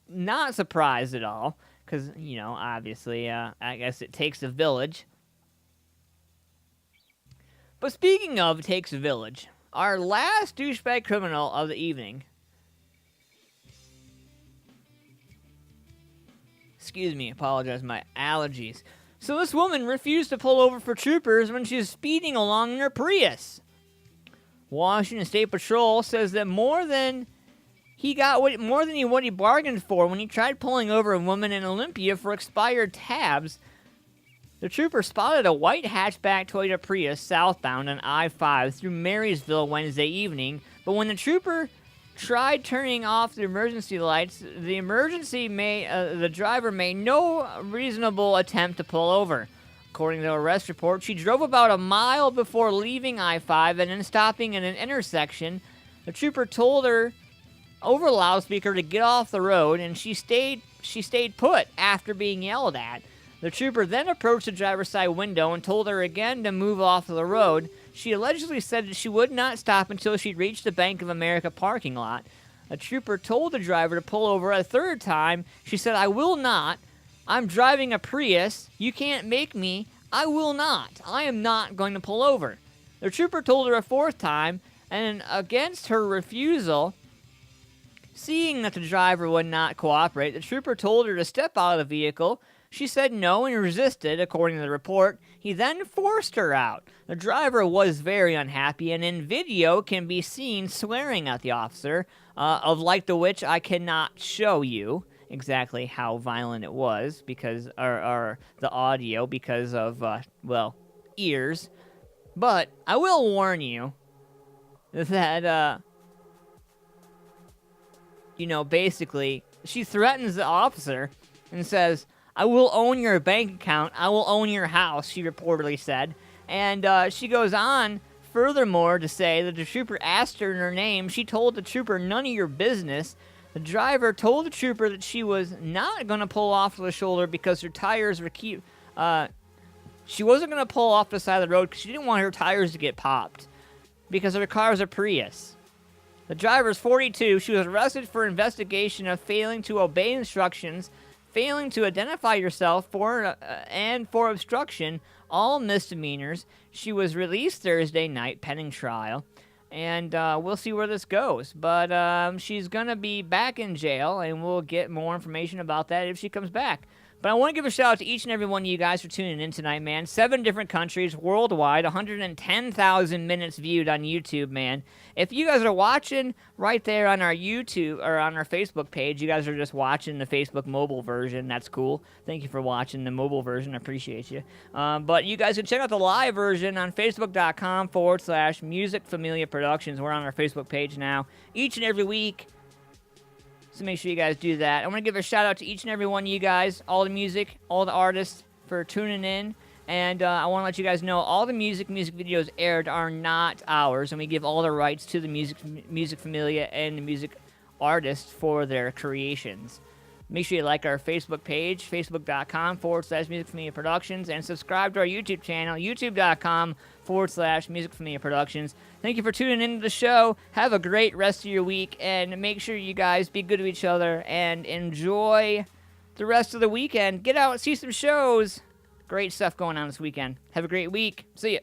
not surprised at all, because, you know, obviously, I guess it takes a village. But speaking of it takes a village, our last douchebag criminal of the evening. Excuse me, apologize, my allergies. So this woman refused to pull over for troopers when she was speeding along in her Prius. Washington State Patrol says that more than he bargained for when he tried pulling over a woman in Olympia for expired tabs. The trooper spotted a white hatchback Toyota Prius southbound on I-5 through Marysville Wednesday evening, but when the trooper tried turning off the emergency lights, the driver made no reasonable attempt to pull over. According to the arrest report, she drove about a mile before leaving I-5 and then stopping in an intersection. The trooper told her over loudspeaker to get off the road, and she stayed put after being yelled at. The trooper then approached the driver's side window and told her again to move off the road. She allegedly said that she would not stop until she reached the Bank of America parking lot. The trooper told the driver to pull over a third time. She said, "I will not. I'm driving a Prius. You can't make me. I will not. I am not going to pull over." The trooper told her a fourth time, and against her refusal, seeing that the driver would not cooperate, the trooper told her to step out of the vehicle. She said no and resisted, according to the report. He then forced her out. The driver was very unhappy, and in video can be seen swearing at the officer, of like the which I cannot show you exactly how violent it was, because, or the audio, because of, ears. But I will warn you that, basically, she threatens the officer and says, "I will own your bank account. I will own your house," she reportedly said. And she goes on, furthermore, to say that the trooper asked her her name. She told the trooper, "None of your business." The driver told the trooper that she was not going to pull off to the shoulder because her tires were she wasn't going to pull off the side of the road because she didn't want her tires to get popped because her car is a Prius. The driver's 42. She was arrested for investigation of failing to obey instructions, failing to identify yourself and for obstruction, all misdemeanors. She was released Thursday night pending trial, and we'll see where this goes. But she's going to be back in jail, and we'll get more information about that if she comes back. But I want to give a shout out to each and every one of you guys for tuning in tonight, man. 7 different countries worldwide, 110,000 minutes viewed on YouTube, man. If you guys are watching right there on our YouTube or on our Facebook page, you guys are just watching the Facebook mobile version. That's cool. Thank you for watching the mobile version. I appreciate you. But you guys can check out the live version on Facebook.com/Music Familia Productions. We're on our Facebook page now each and every week. So make sure you guys do that. I want to give a shout out to each and every one of you guys, all the music, all the artists for tuning in. And I want to let you guys know all the music videos aired are not ours. And we give all the rights to the Music Familia and the music artists for their creations. Make sure you like our Facebook page, Facebook.com/Music Familia Productions. And subscribe to our YouTube channel, YouTube.com/Music Familia Productions. Thank you for tuning into the show. Have a great rest of your week. And make sure you guys be good to each other and enjoy the rest of the weekend. Get out and see some shows. Great stuff going on this weekend. Have a great week. See ya.